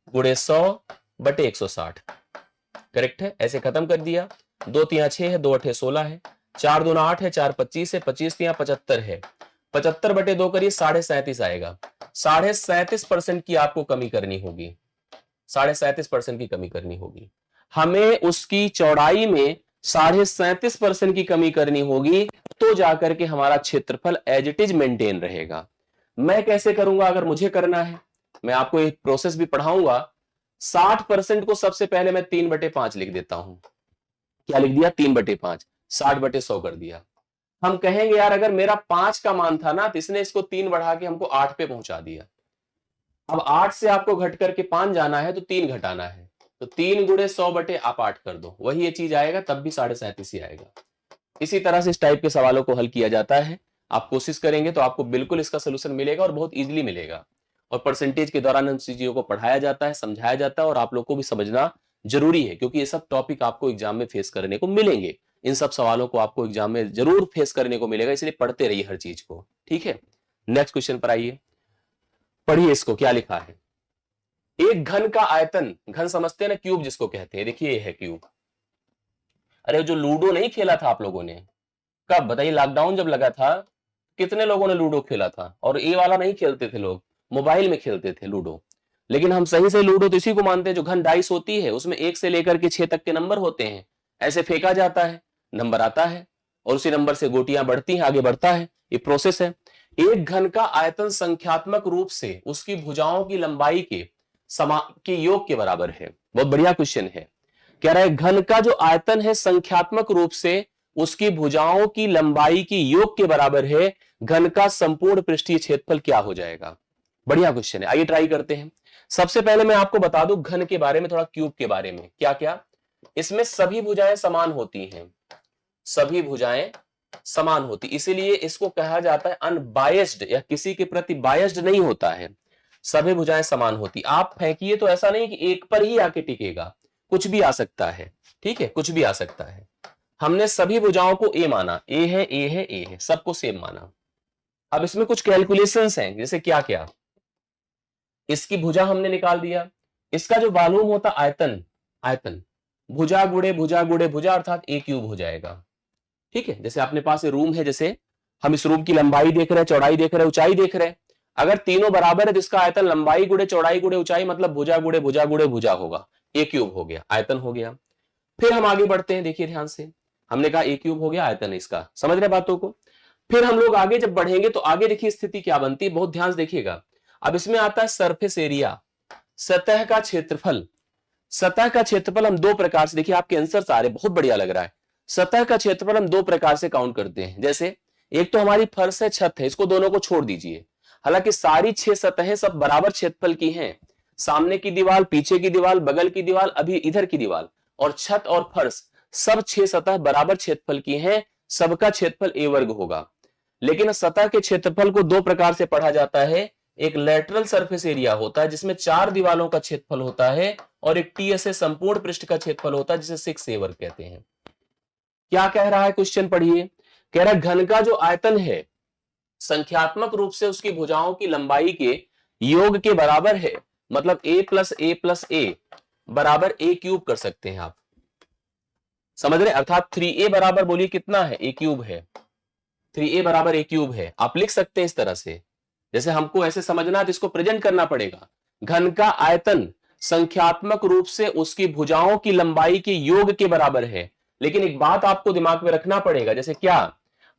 गुणे 100 बटे 160, करेक्ट है। ऐसे खत्म कर दिया। 2 तिया 6 है, 2 अठे 16 है, 4 दूना 8 है, 4 25 है, 25 तिया 75 है, 75 बटे 2 करिए, 37.5 आएगा। 37.5% की आपको कमी करनी होगी, 37.5% की कमी करनी होगी। हमें उसकी चौड़ाई में 37.5% की कमी करनी होगी, तो जाकर के हमारा क्षेत्रफल एज इट इज मेंटेन रहेगा। मैं कैसे करूंगा अगर मुझे करना है, मैं आपको एक प्रोसेस भी पढ़ाऊंगा। 60% को सबसे पहले मैं 3/5 लिख देता हूं। क्या लिख दिया, 3/5, 60/100 कर दिया। हम कहेंगे यार अगर मेरा 5 का मान था ना, तो इसने इसको 3 बढ़ा के हमको 8 पे पहुंचा दिया। अब 8 से आपको घट करके 5 जाना है तो 3 घटाना है, तो 3 गुणे 100 बटे आप 8 कर दो, वही ये चीज आएगा, तब भी 37.5 ही आएगा। इसी तरह से इस टाइप के सवालों को हल किया जाता है। आप कोशिश करेंगे तो आपको बिल्कुल इसका सोल्यूशन मिलेगा और बहुत इजीली मिलेगा। और परसेंटेज के दौरान इन चीजों को पढ़ाया जाता है, समझाया जाता है, और आप लोग को भी समझना जरूरी है, क्योंकि ये सब टॉपिक आपको एग्जाम में फेस करने को मिलेंगे। इन सब सवालों को आपको एग्जाम में जरूर फेस करने को मिलेगा, इसलिए पढ़ते रहिए हर चीज को। ठीक है, नेक्स्ट क्वेश्चन पर आइए, पढ़िए इसको, क्या लिखा है। एक घन का आयतन, घन समझते हैं ना, क्यूब जिसको कहते हैं, देखिए ये है क्यूब। अरे जो लूडो नहीं खेला था आप लोगों ने, कब बताइए, लॉकडाउन जब लगा था, कितने लोगों ने लूडो खेला था। और ये वाला नहीं खेलते थे लोग, मोबाइल में खेलते थे लूडो। लेकिन हम सही से लूडो तो इसी को मानते हैं, जो घन डाइस होती है, उसमें 1 से लेकर के 6 तक के नंबर होते हैं। ऐसे फेंका जाता है, नंबर आता है, और उसी नंबर से गोटियां बढ़ती हैं, आगे बढ़ता है, ये प्रोसेस है। एक घन का आयतन संख्यात्मक रूप से उसकी भुजाओं की लंबाई के योग के बराबर है। बहुत बढ़िया क्वेश्चन है। कह रहा है घन का जो आयतन है संख्यात्मक रूप से उसकी भुजाओं की लंबाई की योग के बराबर है, घन का संपूर्ण पृष्ठीय क्षेत्रफल क्या हो जाएगा। बढ़िया क्वेश्चन है, आइए ट्राई करते हैं। सबसे पहले मैं आपको बता दूं घन के बारे में, थोड़ा क्यूब के बारे में। क्या क्या, इसमें सभी भुजाएं समान होती हैं, सभी भुजाएं समान होती, इसीलिए इसको कहा जाता है अनबायस्ड, या किसी के प्रति बायस्ड नहीं होता है। सभी भुजाएं समान होती। आप फेंकिए तो ऐसा नहीं कि एक पर ही आके टिकेगा, कुछ भी आ सकता है। ठीक है, कुछ भी आ सकता है। हमने सभी भुजाओं को ए माना, ए है, ए है, ए है, सबको सेम माना। अब इसमें कुछ कैलकुलेशंस हैं, जैसे क्या क्या, इसकी भुजा हमने निकाल दिया, इसका जो वॉल्यूम होता आयतन, आयतन भुजा गुड़े भुजा गुड़े भुजा, अर्थात ए क्यूब हो जाएगा। ठीक है, जैसे अपने पास रूम है, जैसे हम इस रूम की लंबाई देख रहे हैं, चौड़ाई देख रहे हैं, ऊंचाई देख रहे हैं। अगर तीनों बराबर है तो इसका आयतन लंबाई गुड़े चौड़ाई गुड़े ऊंचाई, मतलब भुजा गुड़े भुजा गुड़े भुजा होगा, ए क्यूब हो गया, आयतन हो गया। फिर हम आगे बढ़ते हैं, देखिए ध्यान से, हमने कहा ए क्यूब हो गया, आयतन है इसका, समझ रहे बातों को। फिर हम लोग आगे जब बढ़ेंगे तो आगे देखिए स्थिति क्या बनती है, बहुत ध्यान से देखिएगा। अब इसमें आता है सरफेस एरिया, सतह का क्षेत्रफल। सतह का क्षेत्रफल हम दो प्रकार से, देखिए आपके आंसर आ रहे बहुत बढ़िया लग रहा है। सतह का क्षेत्रफल हम दो प्रकार से काउंट करते हैं। जैसे एक तो हमारी फर्श है, छत है, इसको दोनों को छोड़ दीजिए। हालांकि सारी 6 सतहें सब बराबर क्षेत्रफल की हैं। सामने की दीवार, पीछे की दीवार, बगल की दीवार, अभी इधर की दीवार, और छत और फर्श सब 6 सतह बराबर क्षेत्रफल की हैं। सबका क्षेत्रफल a वर्ग होगा। लेकिन सतह के क्षेत्रफल को दो प्रकार से पढ़ा जाता है। एक लेटरल सरफेस एरिया होता है जिसमें 4 दीवारों का क्षेत्रफल होता है, और एक टीएसए संपूर्ण पृष्ठ का क्षेत्रफल होता है जिसे 6a वर्ग कहते हैं। क्या कह रहा है क्वेश्चन पढ़िए। कह रहा है घन का जो आयतन है संख्यात्मक रूप से उसकी भुजाओं की लंबाई के योग के बराबर है। मतलब a+a+a बराबर a क्यूब कर सकते हैं आप, समझ रहे। अर्थात 3a बराबर बोलिए कितना है, a क्यूब है। 3a बराबर a क्यूब है। आप लिख सकते हैं इस तरह से। जैसे हमको ऐसे समझना है तो इसको प्रेजेंट करना पड़ेगा। घन का आयतन संख्यात्मक रूप से उसकी भुजाओं की लंबाई के योग के बराबर है। लेकिन एक बात आपको दिमाग में रखना पड़ेगा, जैसे क्या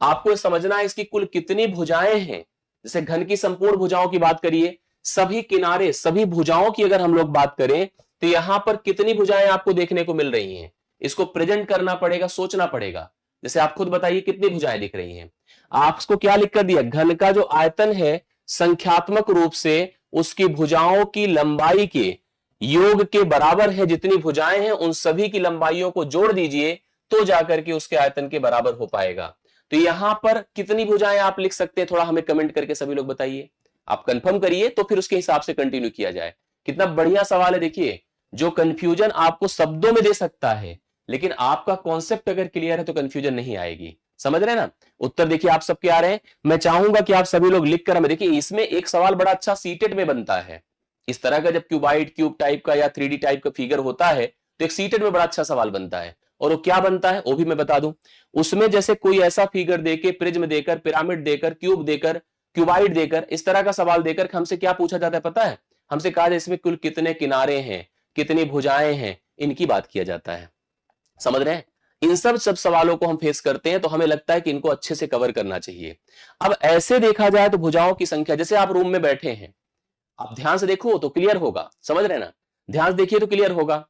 आपको समझना है इसकी कुल कितनी भुजाएं हैं। जैसे घन की संपूर्ण भुजाओं की बात करिए, सभी किनारे, सभी भुजाओं की अगर हम लोग बात करें तो यहां पर कितनी भुजाएं आपको देखने को मिल रही हैं, इसको प्रेजेंट करना पड़ेगा, सोचना पड़ेगा। जैसे आप खुद बताइए कितनी भुजाएं दिख रही हैं। आपको क्या लिख कर दिया, घन का जो आयतन है संख्यात्मक रूप से उसकी भुजाओं की लंबाई के योग के बराबर है। जितनी भुजाएं हैं उन सभी की लंबाइयों को जोड़ दीजिए तो जाकर के उसके आयतन के बराबर हो पाएगा। तो यहां पर कितनी भुजाएं आप लिख सकते हैं, थोड़ा हमें कमेंट करके सभी लोग बताइए। आप कंफर्म करिए तो फिर उसके हिसाब से कंटिन्यू किया जाए। कितना बढ़िया सवाल है। देखिए जो कंफ्यूजन आपको शब्दों में दे सकता है, लेकिन आपका कॉन्सेप्ट अगर क्लियर है तो कंफ्यूजन नहीं आएगी। समझ रहे हैं ना। उत्तर देखिए आप सबके आ रहे हैं। मैं चाहूंगा कि आप सभी लोग लिख कर हमें, देखिए इसमें एक सवाल बड़ा अच्छा सीटेट में बनता है। इस तरह का जब क्यूबाइड, क्यूब टाइप का या 3D टाइप का फिगर होता है तो एक सीटेट में बड़ा अच्छा सवाल बनता है। और वो क्या बनता है वो भी मैं बता दूं। उसमें जैसे कोई ऐसा फिगर देके, प्रिज्म देकर, पिरामिड देकर, क्यूब देकर, क्यूबाइड देकर, इस तरह का सवाल देकर हमसे क्या पूछा जाता है पता है। हमसे कहा जाए इसमें कुल कितने किनारे हैं, कितनी भुजाएं हैं, इनकी बात किया जाता है। समझ रहे हैं। इन सब सवालों को हम फेस करते हैं तो हमें लगता है कि इनको अच्छे से कवर करना चाहिए। अब ऐसे देखा जाए तो भुजाओं की संख्या, जैसे आप रूम में बैठे हैं, आप ध्यान से देखो तो क्लियर होगा। समझ रहे ना, ध्यान से देखिए तो क्लियर होगा।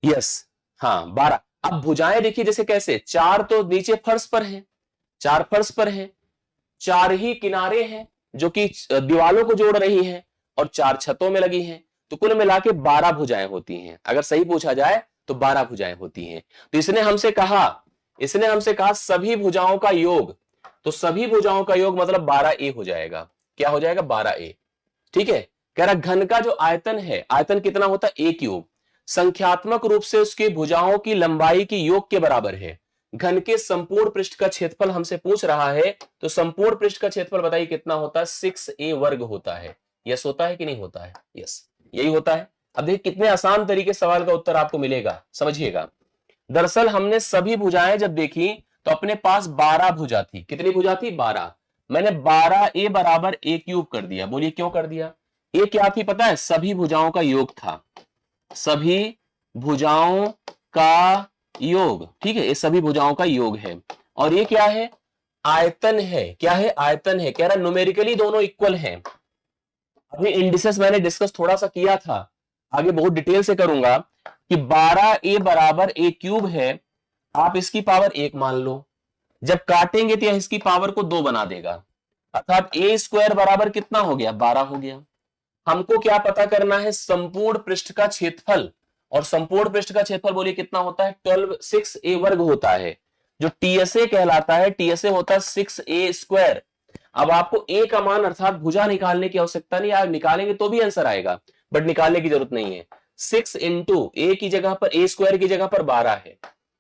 यस, हाँ 12। अब भुजाएं देखिए जैसे कैसे, 4 तो नीचे फर्श पर है, 4 फर्श पर है, 4 ही किनारे हैं जो कि दीवालों को जोड़ रही हैं, और 4 छतों में लगी हैं। तो कुल मिला के 12 भुजाएं होती हैं। अगर सही पूछा जाए तो 12 भुजाएं होती हैं। तो इसने हमसे कहा सभी भुजाओं का योग। तो सभी भुजाओं का योग मतलब 12a हो जाएगा। क्या हो जाएगा, 12a। ठीक है। कह रहा घन का जो आयतन है, आयतन कितना होता है, a क्यूब, संख्यात्मक रूप से उसकी भुजाओं की लंबाई की योग के बराबर है। घन के संपूर्ण पृष्ठ का क्षेत्रफल हमसे पूछ रहा है, तो संपूर्ण पृष्ठ का क्षेत्रफल बताइए कितना होता है, 6a वर्ग होता है। यस होता है कि नहीं होता है, यस यही होता है। अब देखिए कितने आसान तरीके सवाल का उत्तर आपको मिलेगा, समझिएगा। दरअसल हमने सभी भुजाएं जब देखी तो अपने पास 12 भुजा थी। कितनी भुजा थी, 12। मैंने 12a बराबर a क्यूब कर दिया। बोलिए क्यों कर दिया। ये क्या थी पता है, सभी भुजाओं का योग था, सभी भुजाओं का योग। ठीक है, ये सभी भुजाओं का योग है। और ये क्या है, आयतन है। क्या है, आयतन है। कह रहा न्यूमेरिकली दोनों इक्वल हैं। अभी इंडिसेस मैंने डिस्कस थोड़ा सा किया था, आगे बहुत डिटेल से करूंगा कि 12a बराबर a क्यूब है। आप इसकी पावर 1 मान लो, जब काटेंगे तो इसकी पावर को 2 बना देगा, अर्थात a स्क्वायर बराबर कितना हो गया, 12 हो गया। हमको क्या पता करना है, संपूर्ण पृष्ठ का क्षेत्रफल। और संपूर्ण पृष्ठ का क्षेत्रफल बोलिए कितना होता है, 6a वर्ग होता है। जो टीएसए कहलाता है, टीएसए होता है 6a स्क्वायर। अब आपको a का मान अर्थात भुजा निकालने की आवश्यकता नहीं, आप निकालेंगे तो भी आंसर आएगा, बट निकालने की जरूरत नहीं है। 6 इंटू ए की जगह पर, a स्क्वायर की जगह पर 12 है।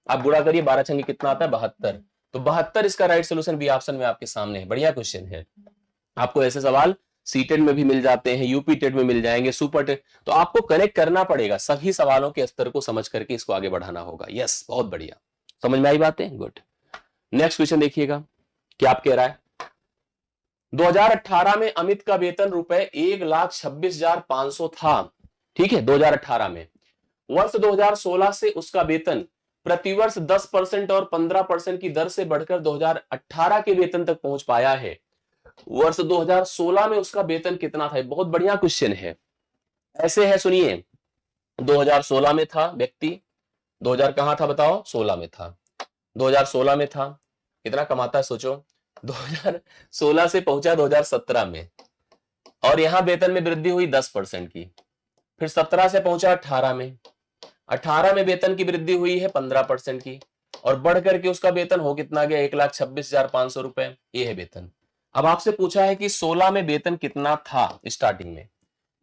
आप गुणा करिए, 12 छंगे कितना आता है, 72। तो 72 इसका राइट सोल्यूशन बी ऑप्शन में आपके सामने है। बढ़िया क्वेश्चन है। आपको ऐसे सवाल सीटेट में भी मिल जाते हैं, यूपी टेट में मिल जाएंगे, सुपर टेट। तो आपको कनेक्ट करना पड़ेगा, सभी सवालों के स्तर को समझ करके इसको आगे बढ़ाना होगा। यस, बहुत बढ़िया, समझ में आई बातें, गुड। नेक्स्ट क्वेश्चन देखिएगा क्या आप कह रहा है। 2018 में अमित का वेतन रुपए 1,26,500 था। ठीक है, 2018 में। वर्ष 2016 से उसका वेतन प्रतिवर्ष 10% और 15% की दर से बढ़कर 2018 के वेतन तक पहुंच पाया है। वर्ष 2016 में उसका वेतन कितना था। बहुत बढ़िया क्वेश्चन है। ऐसे है, सुनिए, 2016 में था व्यक्ति, 2000 कहां था बताओ, 16 में था, 2016 में था, कितना कमाता है सोचो, 2016 से पहुंचा 2017 में, और यहां वेतन में वृद्धि हुई 10% की, फिर 17 से पहुंचा 18 में, 18 में वेतन की वृद्धि हुई है 15% की, और बढ़ करके उसका वेतन हो कितना गया, 1,26,500 रुपए, ये है वेतन। अब आपसे पूछा है कि 16 में वेतन कितना था स्टार्टिंग में,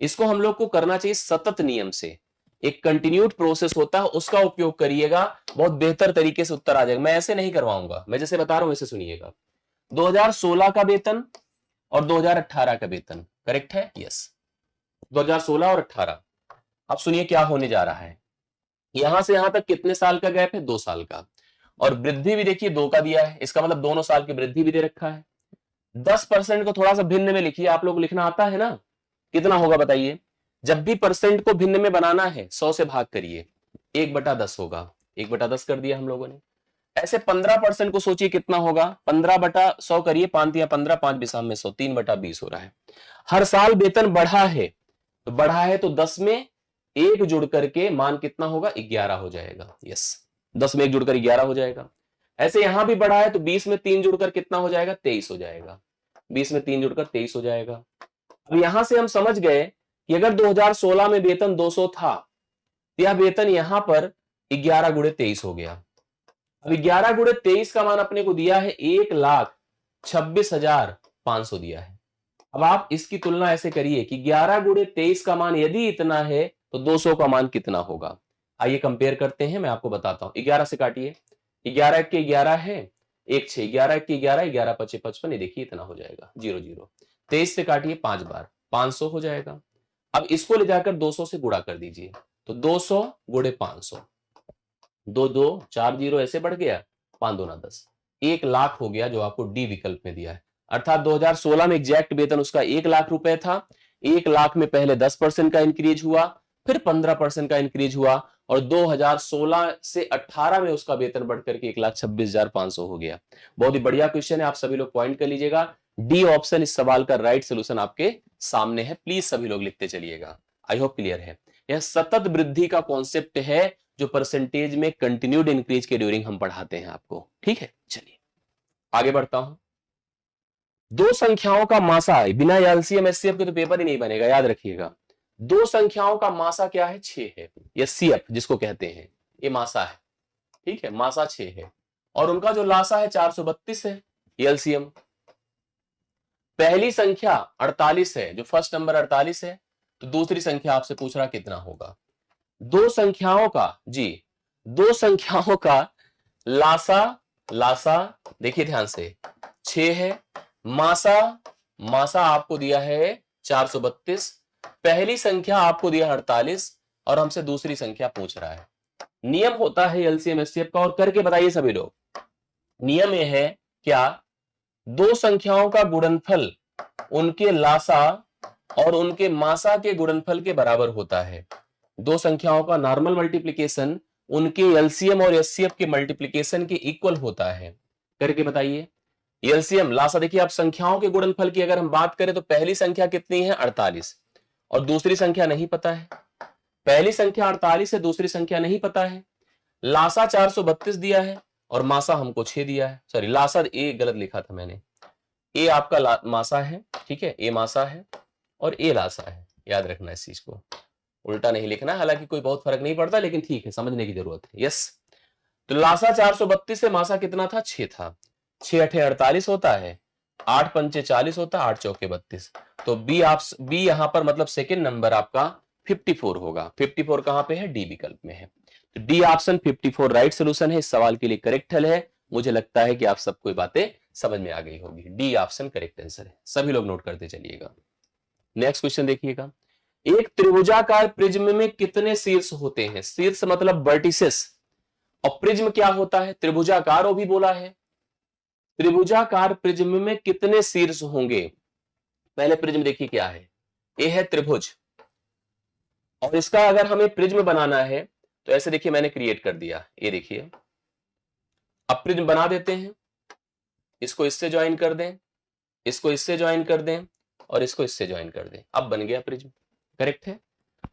इसको हम लोग को करना चाहिए सतत नियम से, एक कंटिन्यूड प्रोसेस होता है उसका उपयोग करिएगा, बहुत बेहतर तरीके से उत्तर आ जाएगा। मैं ऐसे नहीं करवाऊंगा, मैं जैसे बता रहा हूं वैसे सुनिएगा। 2016 का वेतन और 2018 का वेतन करेक्ट है, यस, 2016 और 18। अब सुनिए क्या होने जा रहा है, यहां से यहां तक कितने साल का गैप है, 2 साल का, और वृद्धि भी देखिए 2 का दिया है, इसका मतलब दोनों साल की वृद्धि भी दे रखा है। 10% को थोड़ा सा भिन्न में लिखिए, आप लोग को लिखना आता है ना, कितना होगा बताइए, जब भी परसेंट को भिन्न में बनाना है 100 से भाग करिए, 1/10 होगा, 1/10 कर दिया हम लोगों ने। ऐसे 15% को सोचिए कितना होगा, 15/100 करिए, 5 15, 5 बिसाम में 100, 3/20 हो रहा है। हर साल वेतन बढ़ा है, तो बढ़ा है तो 10 में 1 जुड़ करके मान कितना होगा, 11 हो जाएगा, यस, 10 में 1 जुड़कर 11 हो जाएगा। ऐसे यहां भी बढ़ा है तो 20 में 3 जुड़कर कितना हो जाएगा, 23 हो जाएगा, 20 में 3 जुड़कर 23 हो जाएगा। अब यहां से हम समझ गए कि अगर 2016 में वेतन 200 था, तो यह वेतन यहां पर 11 गुणे 23 हो गया। अब 11 गुणे 23 का मान अपने को दिया है 1,26,500 दिया है। अब आप इसकी तुलना ऐसे करिए कि 11 गुणे 23 का मान यदि इतना है तो 200 का मान कितना होगा। आइए कंपेयर करते हैं, मैं आपको बताता हूं। 11 से काटिए, 11 के 11 है, 1 6, 11 के 11, 11 पचे 55, ये देखिए इतना हो जाएगा, 0 0। 23 से काटिए 5 बार, 500 हो जाएगा। अब इसको ले जाकर 200 से गुणा कर दीजिए, तो 200 गुणे 500, 2 2 4 0 ऐसे बढ़ गया, 5 2 10, 1,00,000 हो गया जो आपको डी विकल्प में दिया है। अर्थात 2016 में एग्जैक्ट वेतन उसका 1,00,000 रुपए था, 1,00,000 में पहले 10% का इंक्रीज हुआ, फिर 15% का इंक्रीज हुआ, और 2016 से 18 में उसका वेतन बढ़कर के 1,26,500 हो गया। बहुत ही बढ़िया क्वेश्चन है, आप सभी लोग पॉइंट कर लीजिएगा। डी ऑप्शन इस सवाल का राइट सोल्यूशन आपके सामने है, प्लीज सभी लोग लिखते चलिएगा। आई होप क्लियर है। यह सतत वृद्धि का कॉन्सेप्ट है जो परसेंटेज में कंटिन्यूड इंक्रीज के ड्यूरिंग हम पढ़ाते हैं आपको, ठीक है। चलिए आगे बढ़ता हूं। दो संख्याओं का मासा, बिना एलसीएम एचसीएफ के तो पेपर ही नहीं बनेगा, याद रखिएगा। दो संख्याओं का मासा क्या है, 6 है, या सीएफ जिसको कहते हैं, ये मासा है, ठीक है, मासा 6 है, और उनका जो लासा है 432 है, एलसीएम। पहली संख्या 48 है, जो फर्स्ट नंबर 48 है, तो दूसरी संख्या आपसे पूछ रहा कितना होगा। दो संख्याओं का, जी, दो संख्याओं का लासा, लासा देखिए ध्यान से, 6 है, मासा, मासा आपको दिया है 432, पहली संख्या आपको दिया 48, और हमसे दूसरी संख्या पूछ रहा है। नियम होता है एलसीएम एचसीएफ का, और करके बताइए सभी लोग। नियम यह है क्या, दो संख्याओं का गुणनफल उनके लासा और उनके मासा के गुणनफल के बराबर होता है। दो संख्याओं का नॉर्मल मल्टीप्लिकेशन उनके एलसीएम और एचसीएफ के मल्टीप्लिकेशन के इक्वल होता है। करके बताइए। एलसीएम लासा, देखिए आप संख्याओं के गुणनफल की अगर हम बात करें तो पहली संख्या कितनी है, 48, और दूसरी संख्या नहीं पता है। पहली संख्या 48 है, दूसरी संख्या नहीं पता है। लासा 432 दिया है और मासा हमको 6 दिया है, सॉरी लासा ए गलत लिखा था मैंने, ए आपका मासा है, ठीक है, ए मासा है और ए लासा है, याद रखना इस चीज को, उल्टा नहीं लिखना, हालांकि कोई बहुत फर्क नहीं पड़ता, लेकिन ठीक है, समझने की जरूरत है। यस, तो लासा 432 से मासा कितना था, 6 था, 6 अठे 48 होता है, 8 पंचे 40 होता है, 8 चौके 32, तो बी यहां पर मतलब सेकेंड नंबर आपका 54 होगा। 54 कहां पे है, डी विकल्प में है, तो डी ऑप्शन 54 राइट सोल्यूशन है, इस सवाल के लिए करेक्ट हल है। मुझे लगता है कि आप सबको बातें समझ में आ गई होगी, डी ऑप्शन करेक्ट आंसर है, सभी लोग नोट करते चलिएगा। नेक्स्ट क्वेश्चन देखिएगा, एक त्रिभुजाकार प्रिज्म में कितने शीर्ष होते हैं, शीर्ष मतलब वर्टिसेस, और प्रिज्म क्या होता है, त्रिभुजाकार वो भी बोला है। त्रिभुजाकार प्रिज्म में कितने शीर्ष होंगे, पहले प्रिज्म देखिए क्या है, ये है त्रिभुज, और इसका अगर हमें प्रिज्म बनाना है तो ऐसे देखिए मैंने क्रिएट कर दिया, ये देखिए, अब प्रिज्म बना देते हैं, इसको इससे ज्वाइन कर दें, इसको इससे ज्वाइन कर दें, और इसको इससे ज्वाइन कर दें, अब बन गया प्रिज्म, करेक्ट है।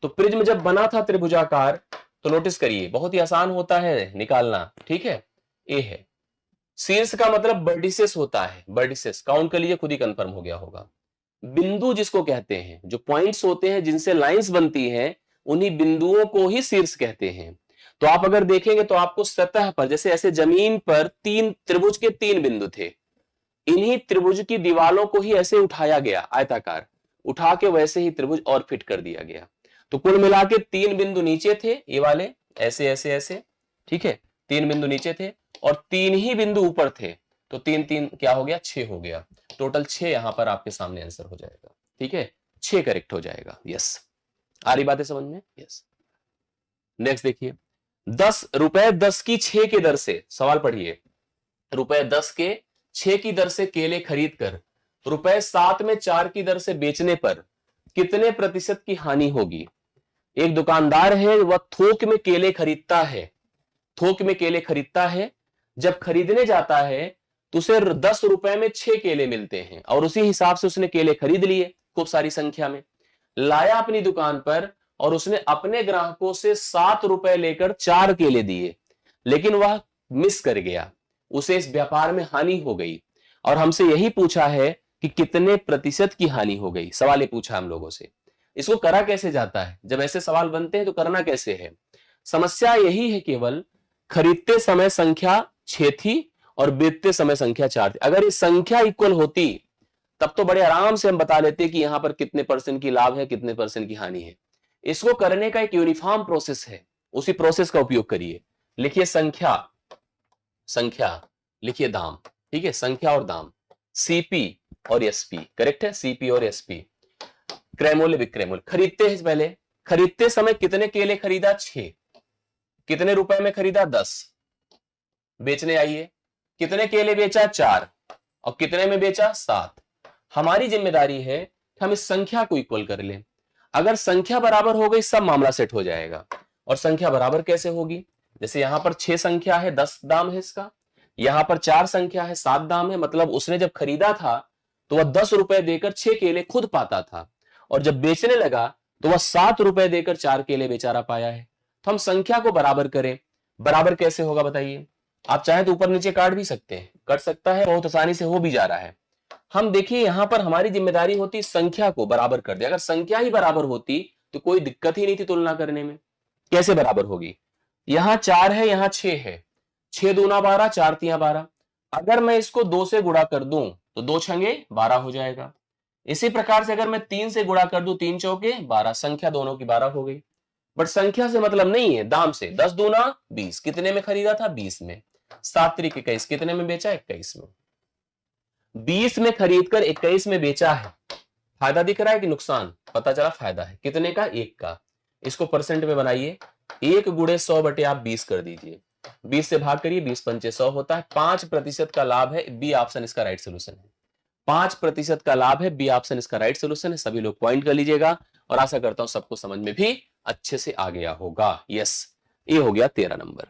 तो प्रिज्म जब बना था त्रिभुजाकार, तो नोटिस करिए बहुत ही आसान होता है निकालना, ठीक है। ए है। शीर्ष का मतलब वर्टिसेस होता है, वर्टिसेस काउंट कर लीजिए, खुद ही कंफर्म हो गया होगा। बिंदु जिसको कहते हैं, जो पॉइंट्स होते हैं जिनसे लाइंस बनती हैं, उन्हीं बिंदुओं को ही शीर्ष कहते हैं। तो आप अगर देखेंगे तो आपको सतह पर, जैसे ऐसे जमीन पर तीन त्रिभुज के तीन बिंदु थे, इन्हीं त्रिभुज की दीवालों को ही ऐसे उठाया गया, आयताकार उठा के वैसे ही त्रिभुज और फिट कर दिया गया। तो कुल मिला के तीन बिंदु नीचे थे, ये वाले ऐसे ऐसे ऐसे, ठीक है, तीन बिंदु नीचे थे और तीन ही बिंदु ऊपर थे, तो तीन तीन क्या हो गया, 6 हो गया। टोटल 6 यहां पर आपके सामने आंसर हो जाएगा, ठीक है, 6 करेक्ट हो जाएगा। यस, आ रही बातें समझ में? यस। नेक्स्ट देखिए, 10 रुपए 10 की 6 के दर से, सवाल पढ़िए, रुपए 10 के 6 की दर से केले खरीद कर रुपए 7 में 4 की दर से बेचने पर कितने प्रतिशत की हानि होगी? एक दुकानदार है, वह थोक में केले खरीदता है, थोक में केले खरीदता है। जब खरीदने जाता है तो उसे 10 रुपए में 6 केले मिलते हैं और उसी हिसाब से उसने केले खरीद लिए खूब सारी संख्या में, लाया अपनी दुकान पर और उसने अपने ग्राहकों से 7 रुपए लेकर 4 केले दिए, लेकिन वह मिस कर गया, उसे इस व्यापार में हानि हो गई। और हमसे यही पूछा है कि कितने प्रतिशत की हानि हो गई, सवाल ये पूछा हम लोगों से। इसको करा कैसे जाता है? जब ऐसे सवाल बनते हैं तो करना कैसे है? समस्या यही है, केवल खरीदते समय संख्या 6 थी और बेचते समय संख्या 4 थी। अगर ये संख्या इक्वल होती तब तो बड़े आराम से हम बता लेते कि यहां पर कितने परसेंट की लाभ है, कितने परसेंट की हानि है। इसको करने का एक यूनिफॉर्म प्रोसेस है, उसी प्रोसेस का उपयोग करिए। लिखिए संख्या, संख्या लिखिए दाम, ठीक है, संख्या और दाम, सीपी और एसपी, करेक्ट है, सीपी और एसपी। क्रय मूल्य विक्रय मूल्य, खरीदते हैं पहले, खरीदते समय कितने केले खरीदा? 6, कितने रुपए में खरीदा? 10। बेचने आइए, कितने केले बेचा? 4, और कितने में बेचा? 7। हमारी जिम्मेदारी है कि हम इस संख्या को इक्वल कर लें। अगर संख्या बराबर हो गई सब मामला सेट हो जाएगा। और संख्या बराबर कैसे होगी? जैसे यहां पर 6 संख्या है, 10 दाम है इसका, यहां पर 4 संख्या है, 7 दाम है, मतलब उसने जब खरीदा था तो वह 10 रुपए देकर 6 केले खुद पाता था, और जब बेचने लगा तो वह 7 रुपए देकर 4 केले बेचारा पाया है। तो हम संख्या को बराबर करें। बराबर कैसे होगा बताइए? आप चाहें तो ऊपर नीचे काट भी सकते हैं, कर सकता है, बहुत आसानी से हो भी जा रहा है। हम देखिए यहां पर हमारी जिम्मेदारी होती संख्या को बराबर कर दे। अगर संख्या ही बराबर होती तो कोई दिक्कत ही नहीं थी तुलना करने में। कैसे बराबर होगी? यहां 4 है, यहां 6 है, 6 दूना 12, 4 तिया 12। अगर मैं इसको 2 से गुणा कर दूं तो 2 छंगे 12 हो जाएगा। इसी प्रकार से अगर मैं 3 से गुणा कर दूं, 3 चौके 12, संख्या दोनों की 12 हो गई। बट संख्या से मतलब नहीं है, दाम से। 10 दूना 20, कितने में खरीदा था? 20 में। 7 त्रिक 21, कितने में बेचा? 21 में। 20 में खरीदकर 21 में बेचा है। फायदा दिख रहा है कि नुकसान? पता चला फायदा है, कितने का? 1 का। इसको परसेंट में बनाइए, 1 गुणे 100 बटे आप 20 कर दीजिए, 20 से भाग करिए, 20 पंचे 100 होता है। 5% का लाभ है, बी ऑप्शन इसका राइट सोल्यूशन है। 5% का लाभ है, बी ऑप्शन इसका राइट सोल्यूशन है। सभी लोग पॉइंट कर लीजिएगा और आशा करता हूं सबको समझ में भी अच्छे से आ गया होगा। यस, ये हो गया 13 नंबर।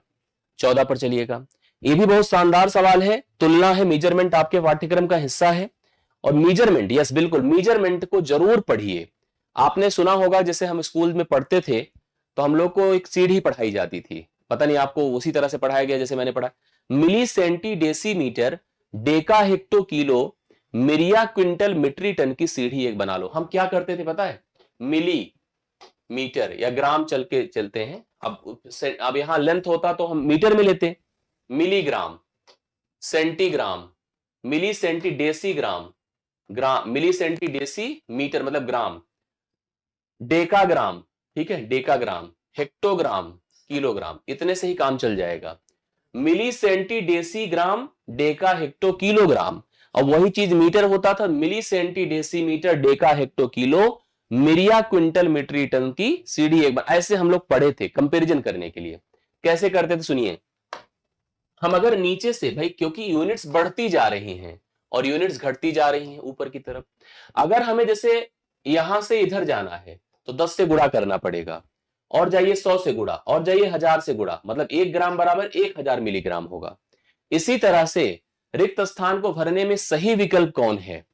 14 पर चलिएगा। ये भी बहुत शानदार सवाल है, तुलना है, मेजरमेंट आपके पाठ्यक्रम का हिस्सा है। और मेजरमेंट, यस बिल्कुल, मेजरमेंट को जरूर पढ़िए। आपने सुना होगा, जैसे हम स्कूल में पढ़ते थे तो हम लोग को एक सीढ़ी पढ़ाई जाती थी, पता नहीं आपको उसी तरह से पढ़ाया गया जैसे मैंने पढ़ा। Milli centi decimetre deca hecto kilo myria quintal metric tonne की सीढ़ी एक बना लो। हम क्या करते थे पता है? मिली मीटर या ग्राम चलते हैं। अब यहां लेंथ होता तो हम मीटर में लेते, मिलीग्राम, सेंटीग्राम, मिली सेंटी डेसी ग्राम, ग्राम, मिली सेंटी डेसी मीटर मतलब ग्राम, डेकाग्राम, ठीक है, डेकाग्राम, हेक्टोग्राम, किलोग्राम, इतने से ही काम चल जाएगा। Milli centi deci gram, deca hecto kilogram, और वही चीज मीटर होता था, milli centi deci metre deca hecto kilo myria quintal metric tonne की सीढ़ी एक बार। ऐसे हम लोग पढ़े थे कंपैरिजन करने के लिए। कैसे करते थे सुनिए, हम अगर नीचे से, भाई क्योंकि यूनिट्स बढ़ती जा रही हैं और यूनिट्स घटती जा रही हैं ऊपर की तरफ, अगर हमें जैसे यहां से इधर जाना है तो 10 से गुणा करना पड़ेगा, और जाइए 100 से गुणा, और जाइए 1000 से गुणा, मतलब 1 ग्राम बराबर 1000 मिलीग्राम होगा। इसी तरह से रिक्त स्थान को भरने में सही विकल्प कौन है?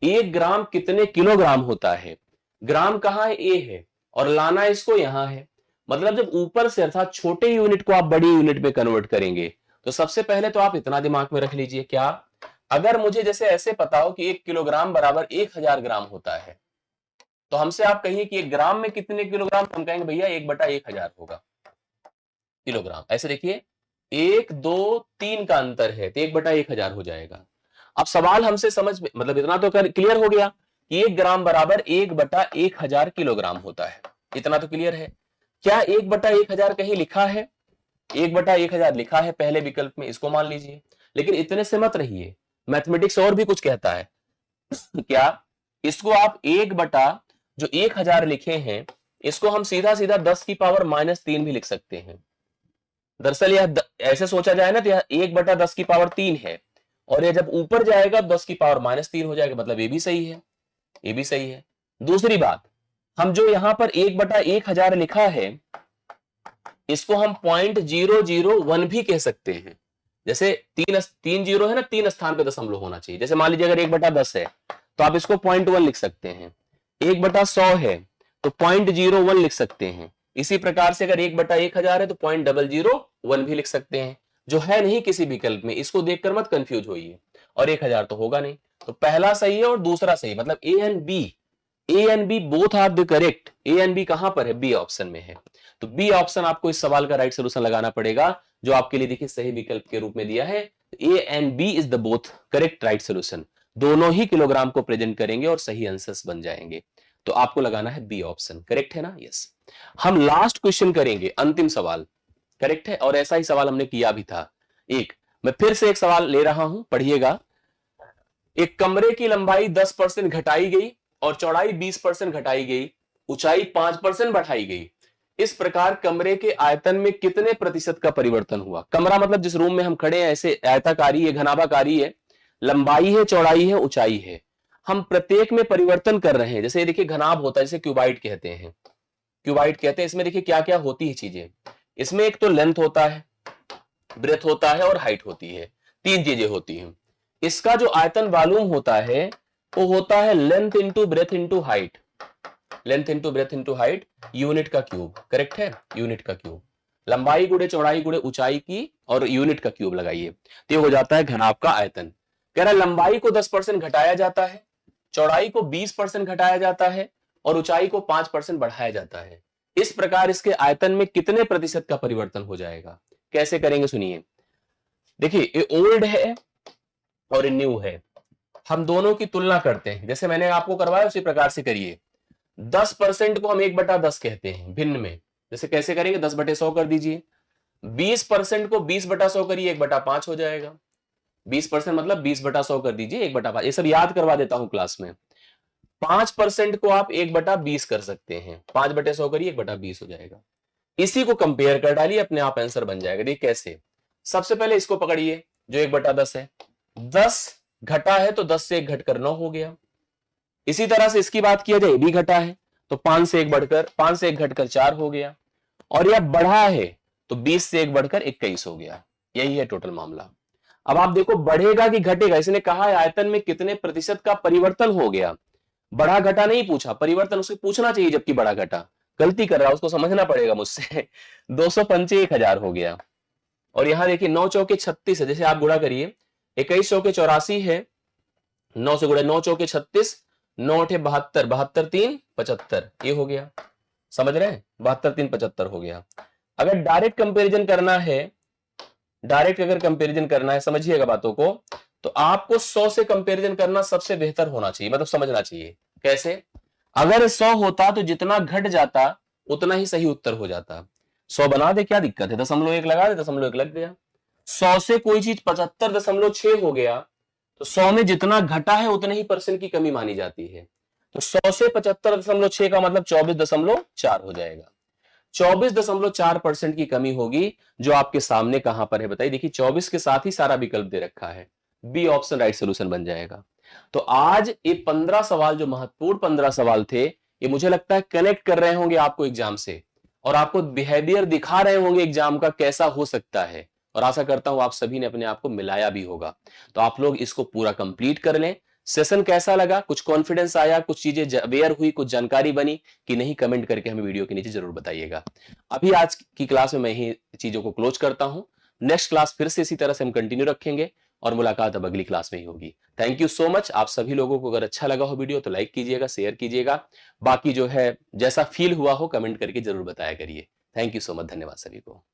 1 ग्राम कितने किलोग्राम होता है? ग्राम कहां है? ए है, और लाना इसको यहां है। मतलब जब ऊपर से अर्थात छोटे यूनिट को आप बड़ी यूनिट में कन्वर्ट करेंगे तो सबसे पहले तो आप इतना दिमाग में रख लीजिए, क्या, अगर मुझे जैसे ऐसे पता हो कि 1 किलोग्राम बराबर 1000 ग्राम होता है, तो हमसे आप कहिए कि 1 ग्राम में कितने किलोग्राम, हम कहेंगे भैया 1/1000 होगा किलोग्राम। ऐसे देखिए 1 2 3 का अंतर है तो 1/1000 हो जाएगा। अब सवाल हमसे समझ में, मतलब इतना तो क्लियर हो गया कि 1 ग्राम बराबर 1/1000 किलोग्राम होता है, इतना तो क्लियर है। क्या 1/1000 कहीं लिखा है? 1/1000 लिखा है पहले विकल्प में, इसको मान लीजिए। लेकिन इतने से मत रहिए, मैथमेटिक्स और भी कुछ कहता है। क्या इसको आप 1 बटा जो 1000 लिखे हैं, इसको हम सीधा सीधा 10 की पावर -3 भी लिख सकते हैं। दरअसल यह ऐसे सोचा जाए ना तो यह 1/10 की पावर 3 है, और यह जब ऊपर जाएगा 10 की पावर -3 हो जाएगा, मतलब ये भी सही है, ये भी सही है। दूसरी बात, हम जो यहां पर 1/1000 लिखा है, इसको हम 0.001 भी कह सकते हैं। जैसे तीन जीरो है ना, 3 स्थान पे दशमलव होना चाहिए। जैसे मान लीजिए अगर 1/10 है तो आप इसको 0.1 लिख सकते हैं, 1/100 है तो 0.01 लिख सकते हैं। इसी प्रकार से अगर 1/1000 है तो 0.001 भी लिख सकते हैं, जो है नहीं किसी विकल्प में। इसको देखकर मत कंफ्यूज होइए, और 1000 तो होगा नहीं, तो पहला सही है और दूसरा सही, मतलब A and B both are the correct. A and B कहां पर है? बी ऑप्शन में है। तो बी ऑप्शन आपको इस सवाल का राइट सोल्यूशन लगाना पड़ेगा, जो आपके लिए देखिए सही विकल्प के रूप में दिया है। A and B is the both correct right solution. दोनों ही किलोग्राम को प्रेजेंट करेंगे और सही आंसर्स बन जाएंगे। तो आपको लगाना है बी ऑप्शन, करेक्ट है ना? यस। हम लास्ट क्वेश्चन करेंगे, अंतिम सवाल, करेक्ट है, और ऐसा ही सवाल हमने किया भी था। मैं फिर से एक सवाल ले रहा हूं, पढ़िएगा। एक कमरे की लंबाई 10% घटाई गई और चौड़ाई 20% घटाई गई, ऊंचाई 5% बढ़ाई गई। इस प्रकार कमरे के आयतन में कितने प्रतिशत का परिवर्तन हुआ? कमरा मतलब जिस रूम में हम खड़े हैं, ऐसे आयताकारी है, घनाभाकारी है, लंबाई है, चौड़ाई है, ऊंचाई है, हम प्रत्येक में परिवर्तन कर रहे हैं। जैसे देखिए घनाभ होता है, जैसे क्यूबाइड कहते हैं, क्यूबाइड कहते हैं। इसमें देखिए क्या क्या होती है चीजें, इसमें एक तो लेंथ होता है, ब्रेथ होता है और हाइट होती है, 3 चीजें होती हैं। इसका जो आयतन वॉल्यूम होता है वो होता है length into breadth into height, length into breadth into height, unit का क्यूब, करेक्ट है, यूनिट का क्यूब। लंबाई गुणे चौड़ाई गुणे ऊंचाई की और यूनिट का क्यूब लगाइए, तो ये हो जाता है घनाभ का आयतन। कह रहा लंबाई को 10% घटाया जाता है, चौड़ाई को 20% घटाया जाता है और ऊंचाई को 5% बढ़ाया जाता है। इस प्रकार इसके आयतन में कितने प्रतिशत का परिवर्तन हो जाएगा? कैसे करेंगे सुनिए। देखिए ये ओल्ड है और ये न्यू है, हम दोनों की तुलना करते हैं। जैसे मैंने आपको करवाया उसी प्रकार से करिए। 10% को हम 1/10 कहते हैं भिन्न में, जैसे कैसे करेंगे, 10/100 कर दीजिए। 20% को 20/100 करिए, 1/5 हो जाएगा। 20% मतलब 20/100 कर दीजिए, 1/5। ये सब याद करवा देता हूं क्लास में। 5% को आप 1/20 कर सकते हैं, 5/100 करिए, 1/20 हो जाएगा। इसी को कंपेयर कर डालिए, अपने आप आंसर बन जाएगा। देखिए कैसे, सबसे पहले इसको पकड़िए जो 1/10 है, 10 घटा है तो 10 से 1 घटकर 9 हो गया। इसी तरह से इसकी बात किया जाए, भी घटा है तो 5 से 1 घटकर 4 हो गया, और यह बढ़ा है तो 20 से 1 बढ़कर 21 हो गया। यही है टोटल मामला। अब आप देखो बढ़ेगा कि घटेगा, इसने कहा है आयतन में कितने प्रतिशत का परिवर्तन हो गया, बढ़ा घटा नहीं पूछा, परिवर्तन उसे पूछना चाहिए, जबकि बढ़ा घटा गलती कर रहा है, उसको समझना पड़ेगा मुझसे। 285,000 हो गया। और यहां देखिए 9 चौके 36 है, जैसे आप गुणा करिए, 21 चौके 84 है, 9 से गुणा, 9 चौके 36, 9 8 72, 72 3 75, ये हो गया। समझ रहे हैं, 72 3 75 हो गया। अगर डायरेक्ट कंपैरिजन करना है, डायरेक्ट अगर कंपैरिजन करना है, समझिएगा बातों को, तो आपको 100 से कंपैरिजन करना सबसे बेहतर होना चाहिए, मतलब समझना चाहिए। कैसे? अगर 100 होता तो जितना घट जाता उतना ही सही उत्तर हो जाता। 100 बना दे, क्या दिक्कत है, 0.1 लगा दे, 0.1 लग गया। 100 से कोई चीज 75.6 हो गया तो 100 में जितना घटा है उतने ही परसेंट की कमी मानी जाती है। तो 100 से 75.6 का मतलब 24.4 हो जाएगा। 24.4% की कमी होगी, जो आपके सामने कहां पर है बताइए। देखिए 24 के साथ ही सारा विकल्प दे रखा है, बी ऑप्शन राइट सोल्यूशन बन जाएगा। तो आज ये 15 सवाल, जो महत्वपूर्ण 15 सवाल थे, ये मुझे लगता है कनेक्ट कर रहे होंगे आपको एग्जाम से, और आपको बिहेवियर दिखा रहे होंगे एग्जाम का कैसा हो सकता है। और आशा करता हूं आप सभी ने अपने आप को मिलाया भी होगा। तो आप लोग इसको पूरा कंप्लीट कर लें, सेशन कैसा लगा, कुछ कॉन्फिडेंस आया, कुछ चीजें अवेयर हुई, कुछ जानकारी बनी कि नहीं, कमेंट करके हमें वीडियो के नीचे जरूर बताइएगा। अभी आज की क्लास में मैं ही चीजों को क्लोज करता हूं। नेक्स्ट क्लास फिर से इसी तरह से हम कंटिन्यू रखेंगे और मुलाकात अब अगली क्लास में ही होगी। Thank you so much. आप सभी लोगों को अगर अच्छा लगा हो वीडियो तो लाइक कीजिएगा, शेयर कीजिएगा। बाकी जो है जैसा फील हुआ हो कमेंट करके जरूर बताया करिए। थैंक यू सो मच, धन्यवाद सभी को।